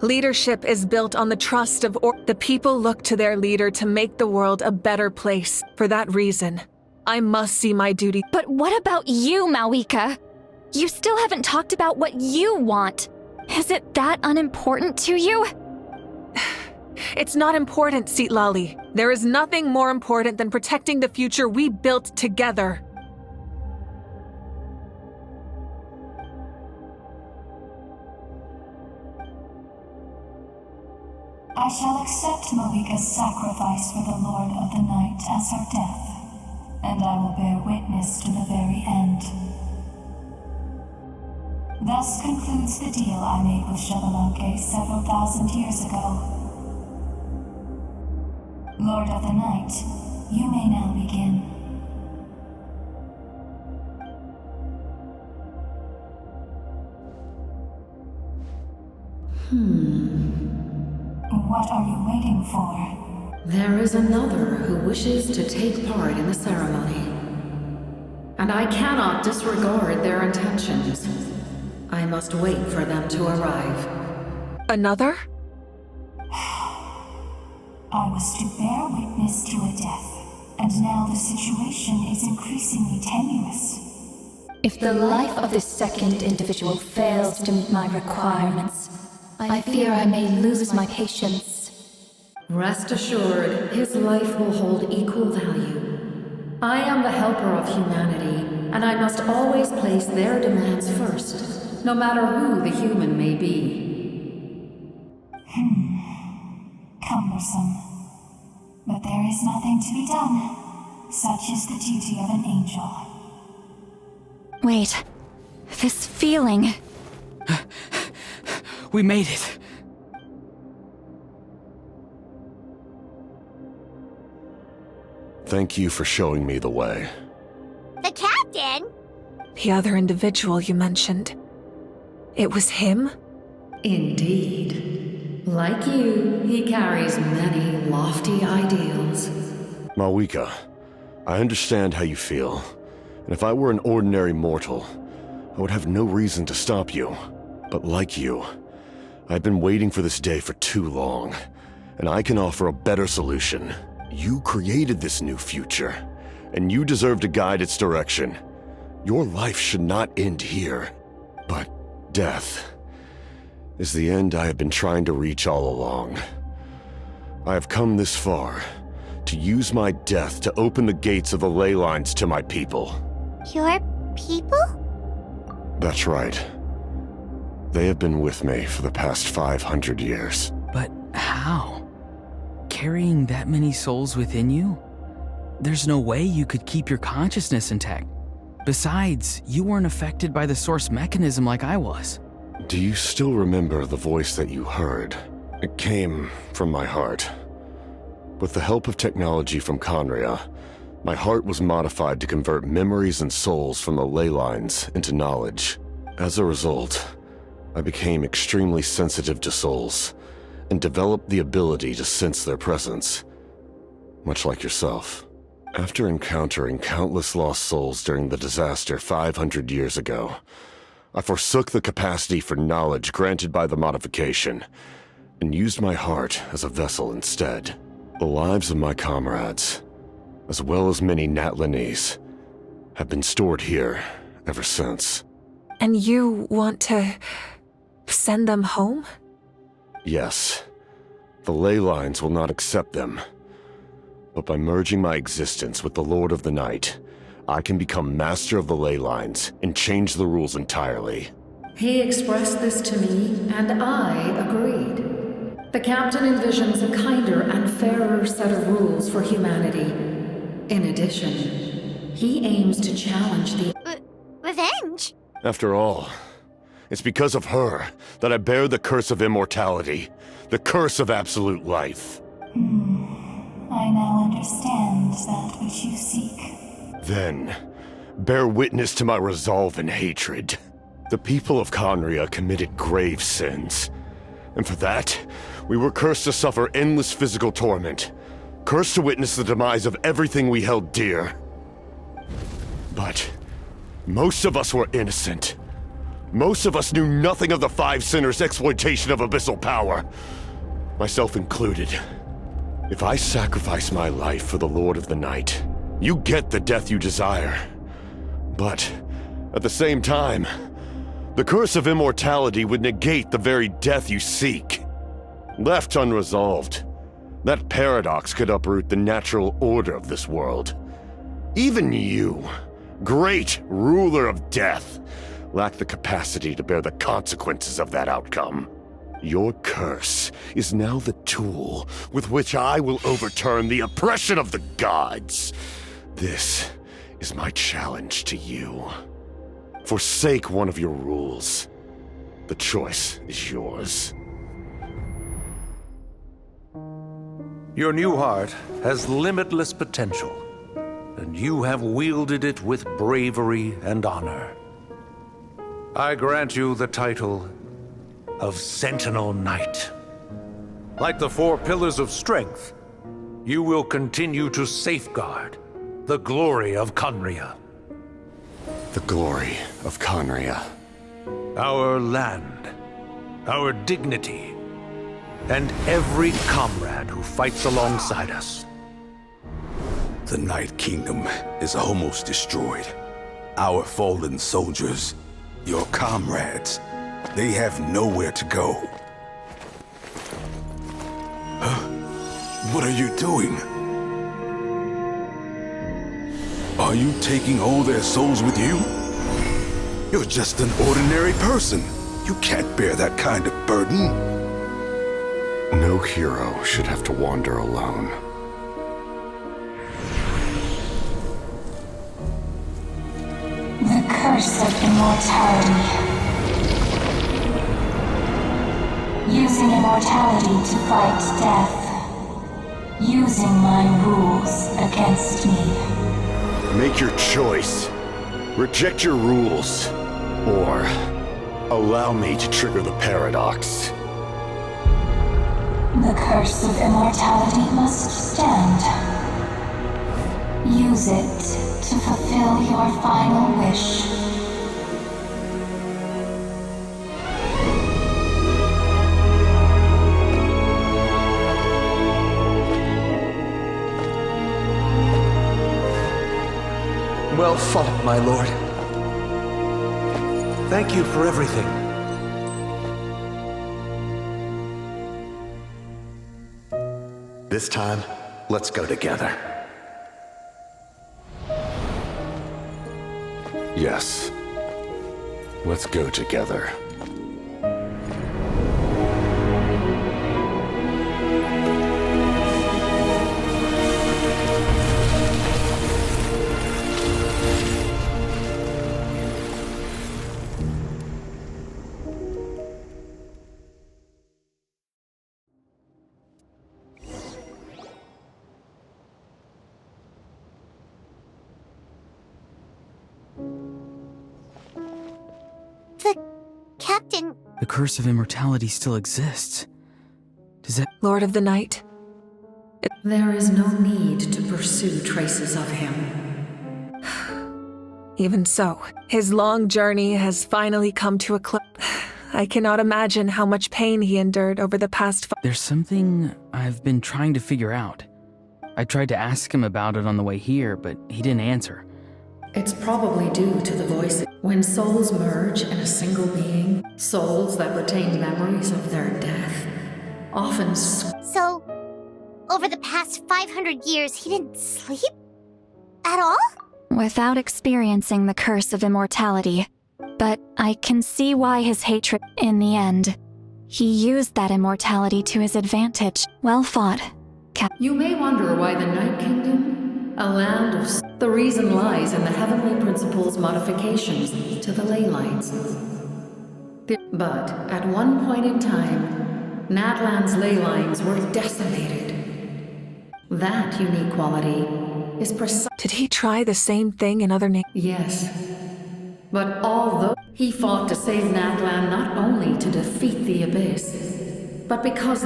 leadership is built on the trust of the people look to their leader to make the world a better place. For that reason, I must see my duty. But what about you, Malika? You still haven't talked about what you want. Is it that unimportant to you? It's not important, Citlali. There is nothing more important than protecting the future we built together. I shall accept Malika's sacrifice for the Lord of the Night as her death, and I will bear witness to the very end. Thus concludes the deal I made with Xbalanque several thousand years ago. Lord of the Night, you may now begin. What are you waiting for? There is another who wishes to take part in the ceremony. And I cannot disregard their intentions. I must wait for them to arrive. Another? I was to bear witness to a death, and now the situation is increasingly tenuous. If the life of this second individual fails to meet my requirements, I fear I may lose my patience. Rest assured, his life will hold equal value. I am the helper of humanity, and I must always place their demands first, no matter who the human may be. Cumbersome. But there is nothing to be done. Such is the duty of an angel. Wait. This feeling... We made it. Thank you for showing me the way. The captain? The other individual you mentioned. It was him? Indeed. Like you, he carries many lofty ideals. Malika, I understand how you feel. And if I were an ordinary mortal, I would have no reason to stop you. But like you, I've been waiting for this day for too long, and I can offer a better solution. You created this new future, and you deserve to guide its direction. Your life should not end here, but death is the end I have been trying to reach all along. I have come this far to use my death to open the gates of the ley lines to my people. Your people? That's right. They have been with me for the past 500 years. But how? Carrying that many souls within you? There's no way you could keep your consciousness intact. Besides, you weren't affected by the source mechanism like I was. Do you still remember the voice that you heard? It came from my heart. With the help of technology from Conria, my heart was modified to convert memories and souls from the ley lines into knowledge. As a result, I became extremely sensitive to souls and developed the ability to sense their presence, much like yourself. After encountering countless lost souls during the disaster 500 years ago, I forsook the capacity for knowledge granted by the modification and used my heart as a vessel instead. The lives of my comrades, as well as many Natlanese, have been stored here ever since. And you want to send them home? Yes. The ley lines will not accept them. But by merging my existence with the Lord of the Night, I can become master of the ley lines and change the rules entirely. He expressed this to me, and I agreed. The captain envisions a kinder and fairer set of rules for humanity. In addition, he aims to challenge the... Revenge? After all, it's because of her that I bear the curse of immortality, the curse of absolute life. I now understand that which you seek. Then, bear witness to my resolve and hatred. The people of Conria committed grave sins, and for that, we were cursed to suffer endless physical torment, cursed to witness the demise of everything we held dear. But most of us were innocent. Most of us knew nothing of the Five Sinners' exploitation of abyssal power, myself included. If I sacrifice my life for the Lord of the Night, you get the death you desire. But at the same time, the curse of immortality would negate the very death you seek. Left unresolved, that paradox could uproot the natural order of this world. Even you, great ruler of death, lack the capacity to bear the consequences of that outcome. Your curse is now the tool with which I will overturn the oppression of the gods. This is my challenge to you. Forsake one of your rules. The choice is yours. Your new heart has limitless potential, and you have wielded it with bravery and honor. I grant you the title of Sentinel Knight. Like the four pillars of strength, you will continue to safeguard the glory of Conria. The glory of Conria. Our land, our dignity, and every comrade who fights alongside us. The Night Kingdom is almost destroyed. Our fallen soldiers, your comrades, they have nowhere to go. Huh? What are you doing? Are you taking all their souls with you? You're just an ordinary person. You can't bear that kind of burden. No hero should have to wander alone. The curse of immortality. Using immortality to fight death. Using my rules against me. Make your choice. Reject your rules. Or allow me to trigger the paradox. The curse of immortality must stand. Use it to fulfill your final wish. well fought, my lord. Thank you for everything. This time, let's go together. Yes. Let's go together. Captain, The curse of immortality still exists. Does that... Lord of the Night? There is no need to pursue traces of him. Even so, his long journey has finally come to a close. I cannot imagine how much pain he endured over the past There's something I've been trying to figure out. I tried to ask him about it on the way here, but he didn't answer. It's probably due to the voice. When souls merge in a single being, souls that retain memories of their death, often so, over the past 500 years, he didn't sleep? At all? Without experiencing the curse of immortality. But I can see why his hatred, in the end. He used that immortality to his advantage. Well fought, You may wonder why the Night Kingdom, a land of... The reason lies in the Heavenly Principle's modifications to the ley lines. But at one point in time, Natlan's ley lines were decimated. That unique quality is precise. Did he try the same thing in other names? Yes. But although he fought to save Natlan not only to defeat the Abyss, but because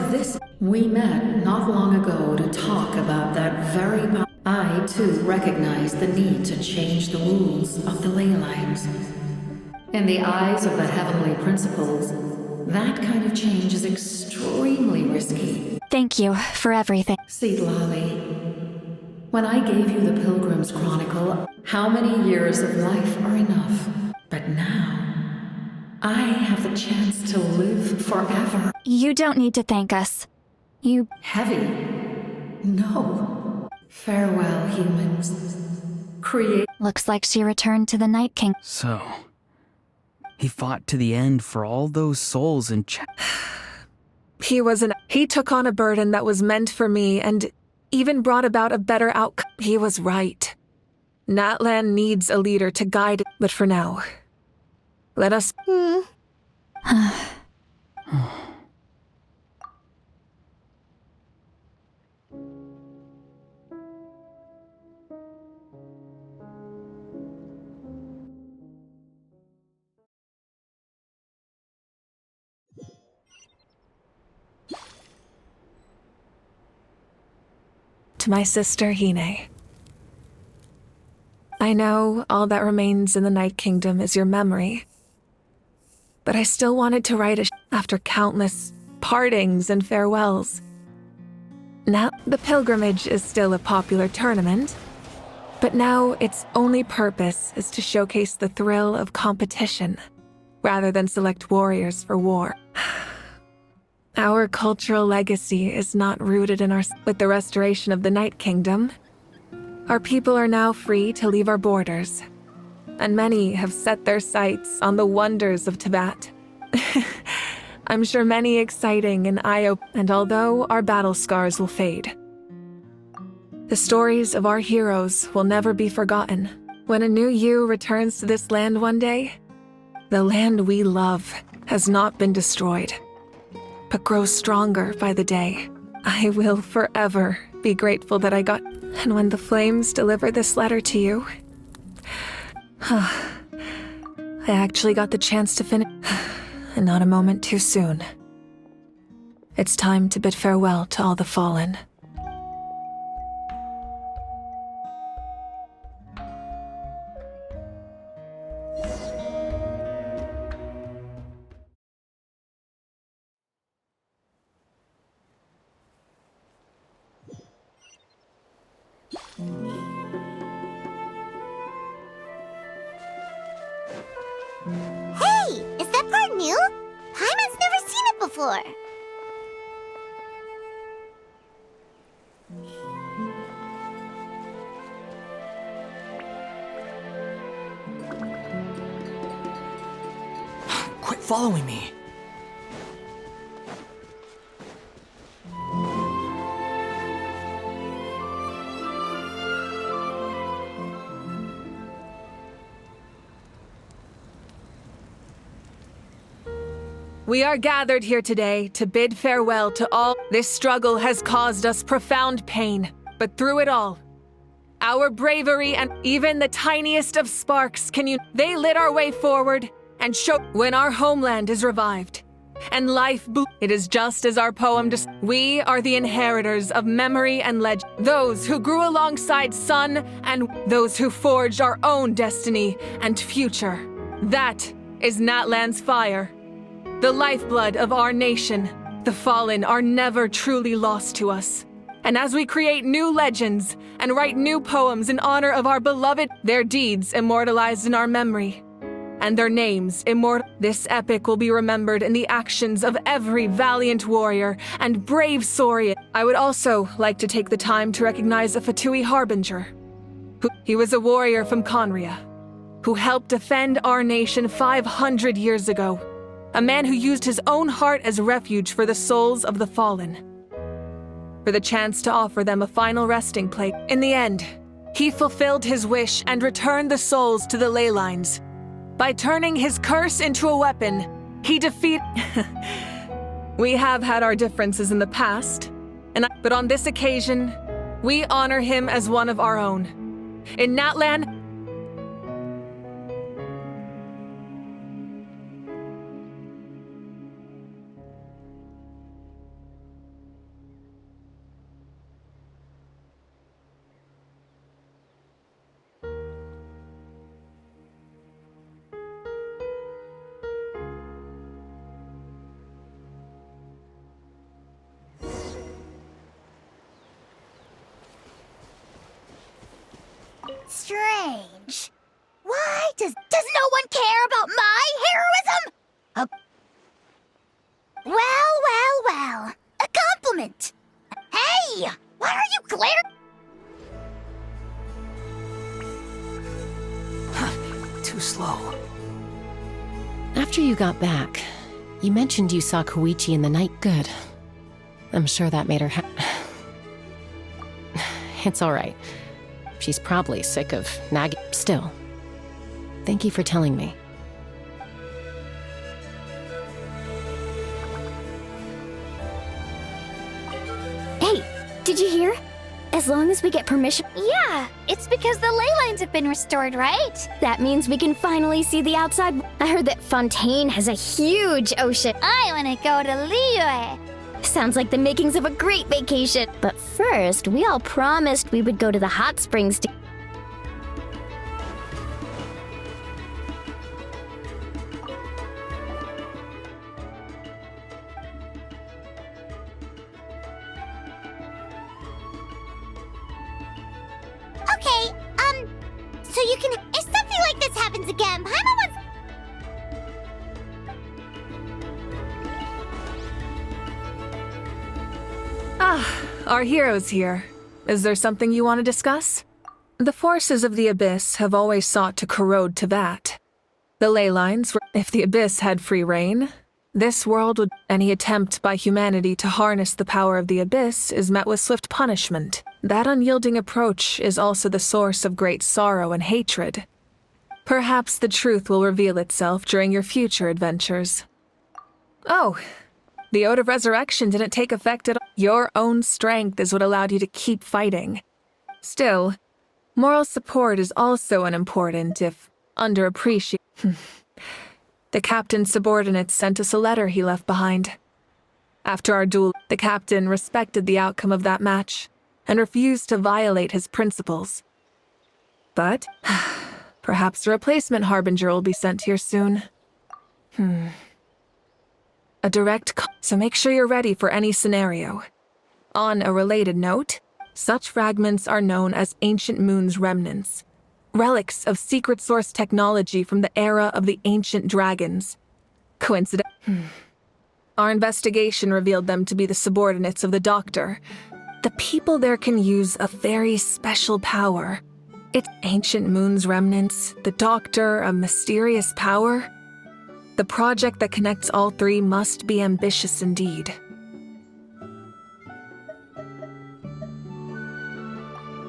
we met not long ago to talk about that very... I, too, recognize the need to change the rules of the ley lines. In the eyes of the Heavenly Principles, that kind of change is extremely risky. Thank you for everything. See, Lolly, when I gave you the Pilgrim's Chronicle, how many years of life are enough? But now, I have the chance to live forever. You don't need to thank us. You... Heavy? No. Farewell, humans. Looks like she returned to the Night King. So, he fought to the end for all those souls in He took on a burden that was meant for me and even brought about a better outcome. He was right. Natlan needs a leader to guide it, but for now, let us... To my sister, Hine. I know all that remains in the Night Kingdom is your memory. But I still wanted to write after countless partings and farewells. Now, the pilgrimage is still a popular tournament, but now its only purpose is to showcase the thrill of competition, rather than select warriors for war. Our cultural legacy is not rooted in with the restoration of the Night Kingdom. Our people are now free to leave our borders, and many have set their sights on the wonders of Tibet. I'm sure many exciting and and although our battle scars will fade, the stories of our heroes will never be forgotten. When a new you returns to this land one day, the land we love has not been destroyed, but grows stronger by the day. I will forever be grateful that I got... And when the flames deliver this letter to you, I actually got the chance to finish, and not a moment too soon. It's time to bid farewell to all the fallen. new? Paimon's never seen it before. Quit following me. We are gathered here today to bid farewell to all. This struggle has caused us profound pain, but through it all, our bravery and even the tiniest of sparks they lit our way forward and show when our homeland is revived and life it is just as our poem we are the inheritors of memory and legend, those who grew alongside sun and those who forged our own destiny and future. That is Natlan's fire. The lifeblood of our nation, the fallen are never truly lost to us. And as we create new legends and write new poems in honor of our beloved, their deeds immortalized in our memory, and their names immortal, this epic will be remembered in the actions of every valiant warrior and brave Saurian. I would also like to take the time to recognize a Fatui Harbinger. He was a warrior from Conria, who helped defend our nation 500 years ago. A man who used his own heart as refuge for the souls of the fallen. For the chance to offer them a final resting place. In the end, he fulfilled his wish and returned the souls to the ley lines. By turning his curse into a weapon, he defeated... We have had our differences in the past, but on this occasion, we honor him as one of our own. In Natlan, Strange. Why does no one care about my heroism? Well. A compliment. Hey, why are you glaring? Too slow. After you got back, you mentioned you saw Koichi in the night. Good. I'm sure that made her It's all right. She's probably sick of nagging. Still, thank you for telling me. Hey, did you hear? As long as we get permission... Yeah, it's because the ley lines have been restored, right? That means we can finally see the outside. I heard that Fontaine has a huge ocean. I want to go to Liyue. Sounds like the makings of a great vacation. But first, we all promised we would go to the hot springs to... Okay, so you can... If something like this happens again, Paimon wants... Our hero's here. Is there something you want to discuss? The forces of the Abyss have always sought to corrode Teyvat. The ley lines were... If the Abyss had free reign, this world would... Any attempt by humanity to harness the power of the Abyss is met with swift punishment. That unyielding approach is also the source of great sorrow and hatred. Perhaps the truth will reveal itself during your future adventures. Oh, the Ode of Resurrection didn't take effect at all. Your own strength is what allowed you to keep fighting. Still, moral support is also unimportant if underappreciated. The captain's subordinates sent us a letter he left behind. After our duel, the captain respected the outcome of that match and refused to violate his principles. But perhaps a replacement harbinger will be sent here soon. A direct so make sure you're ready for any scenario. On a related note, such fragments are known as Ancient Moon's remnants, relics of secret source technology from the era of the ancient dragons. Coincidence. Our investigation revealed them to be the subordinates of the Doctor. The people there can use a very special power. It's ancient moon's remnants, the Doctor, a mysterious power. The project that connects all three must be ambitious indeed.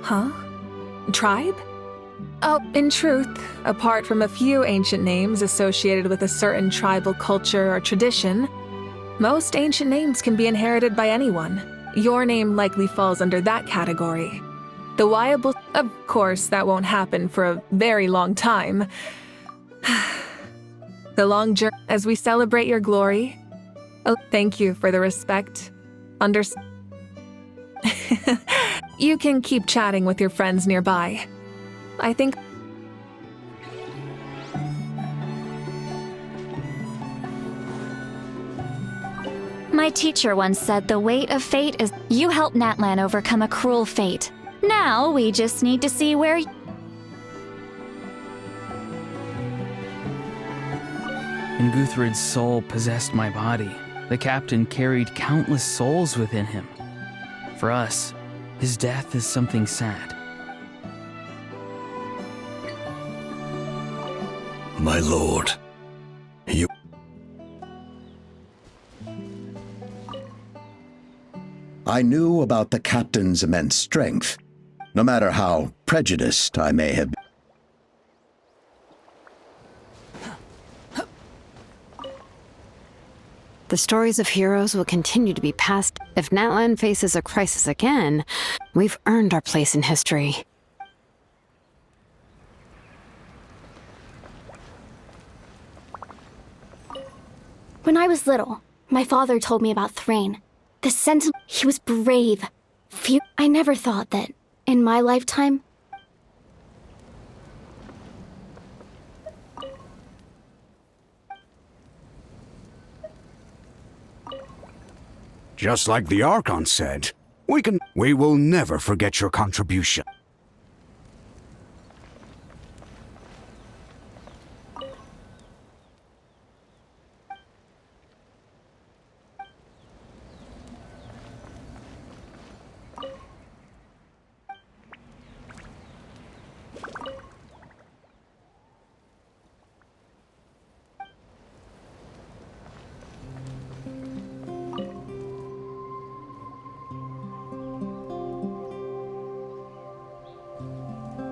Huh? Tribe? Oh, in truth, apart from a few ancient names associated with a certain tribal culture or tradition, most ancient names can be inherited by anyone. Your name likely falls under that category. The Wyable... Of course, that won't happen for a very long time. The long journey... As we celebrate your glory... Oh, thank you for the respect. You can keep chatting with your friends nearby. I think... My teacher once said the weight of fate is... You helped Natlan overcome a cruel fate. Now we just need to see where... And Guthred's soul possessed my body. The captain carried countless souls within him. For us, his death is something sad. My lord, you... I knew about the captain's immense strength, no matter how prejudiced I may have been. The stories of heroes will continue to be passed. If Natlan faces a crisis again, we've earned our place in history. When I was little, my father told me about Thrain. The Sentinel, he was brave. I never thought that, in my lifetime, Just like the Archon said, we will never forget your contribution.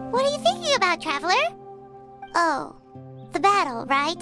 What are you thinking about, Traveler? Oh, the battle, right?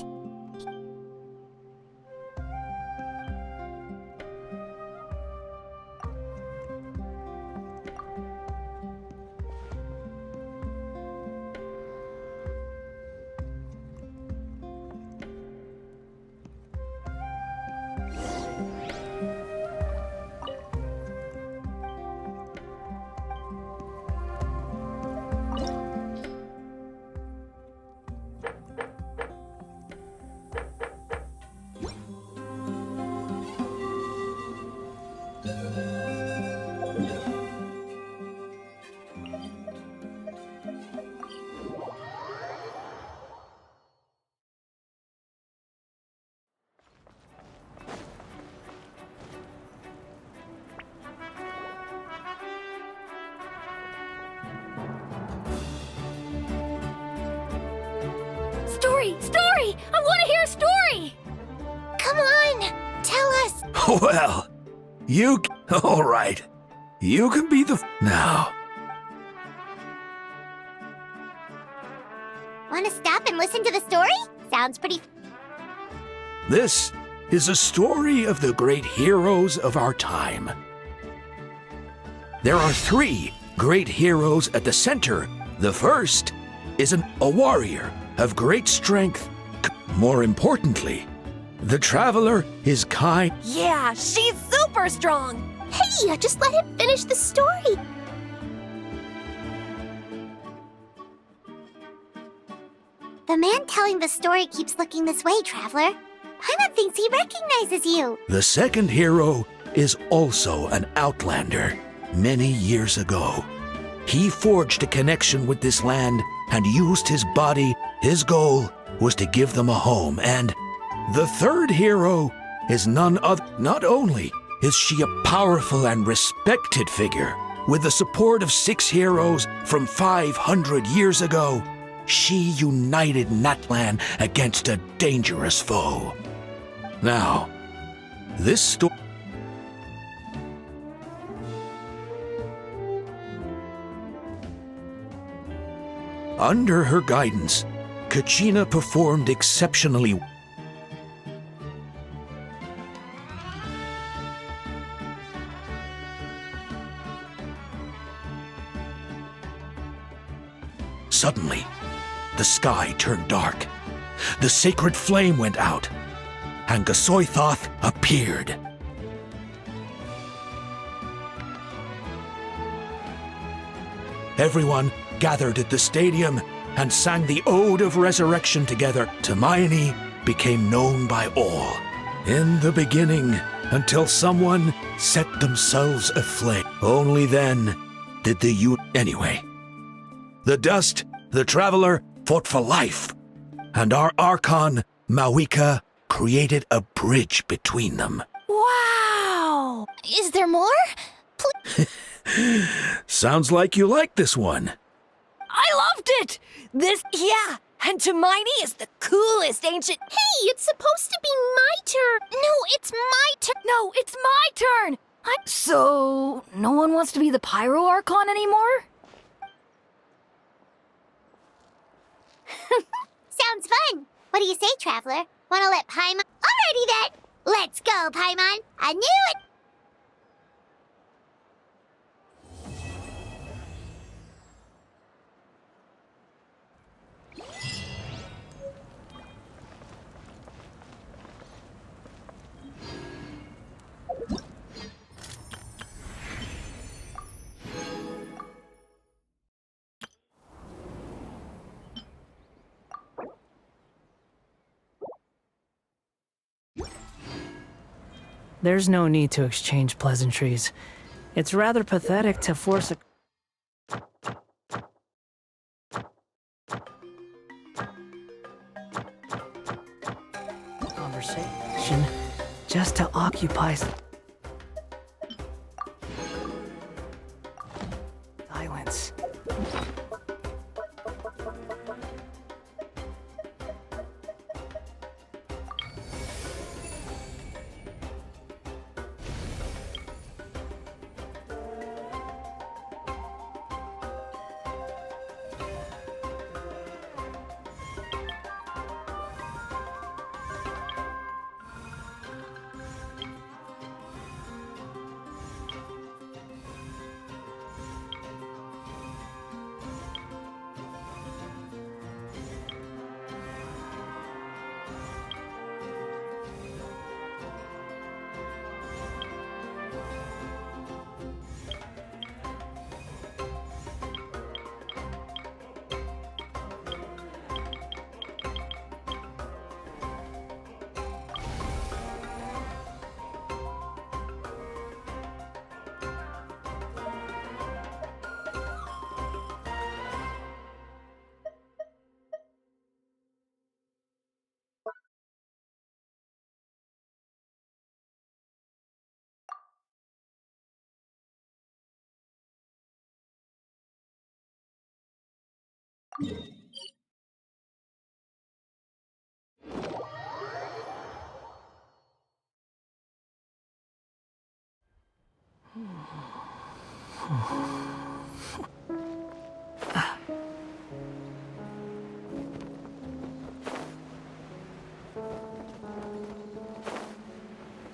Story! I want to hear a story! Come on! Tell us! Well, all right. You can be the... Now. Want to stop and listen to the story? Sounds pretty... This is a story of the great heroes of our time. There are 3 great heroes at the center. The first is a warrior of great strength. More importantly, the Traveler is kind. Yeah, she's super strong! Hey, just let him finish the story! The man telling the story keeps looking this way, Traveler. Paimon thinks he recognizes you. The second hero is also an outlander. Many years ago, he forged a connection with this land and used his body. His goal was to give them a home, and The third hero is none other. Not only is she a powerful and respected figure, with the support of 6 heroes from 500 years ago, she united Natlan against a dangerous foe. Now, this story. Under her guidance, Kachina performed exceptionally. Suddenly, the sky turned dark. The sacred flame went out, and Gasoithoth appeared. Everyone gathered at the stadium and sang the Ode of Resurrection together. Hermione became known by all. In the beginning, until someone set themselves aflame. Only then did Anyway, the Dust, the Traveler, fought for life, and our Archon, Mawika, created a bridge between them. Wow! Is there more? Sounds like you like this one. I loved it! Yeah, and Hermione is the coolest ancient— Hey, it's supposed to be my turn! No, it's my turn! No, it's my turn! So, no one wants to be the Pyro Archon anymore? Sounds fun. What do you say, Traveler? Wanna let Paimon— Alrighty then! Let's go, Paimon! I knew it! There's no need to exchange pleasantries. It's rather pathetic to force a conversation just to occupy silence.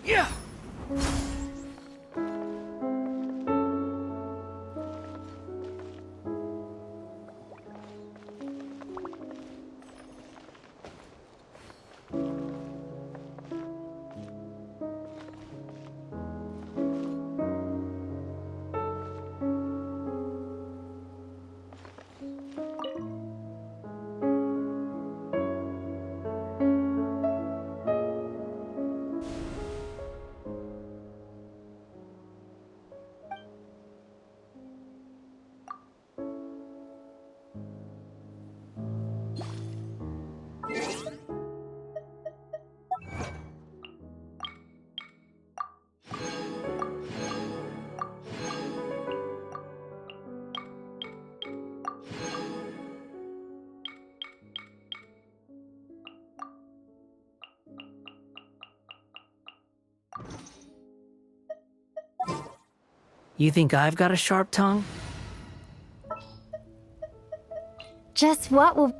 Yeah. You think I've got a sharp tongue? Just what will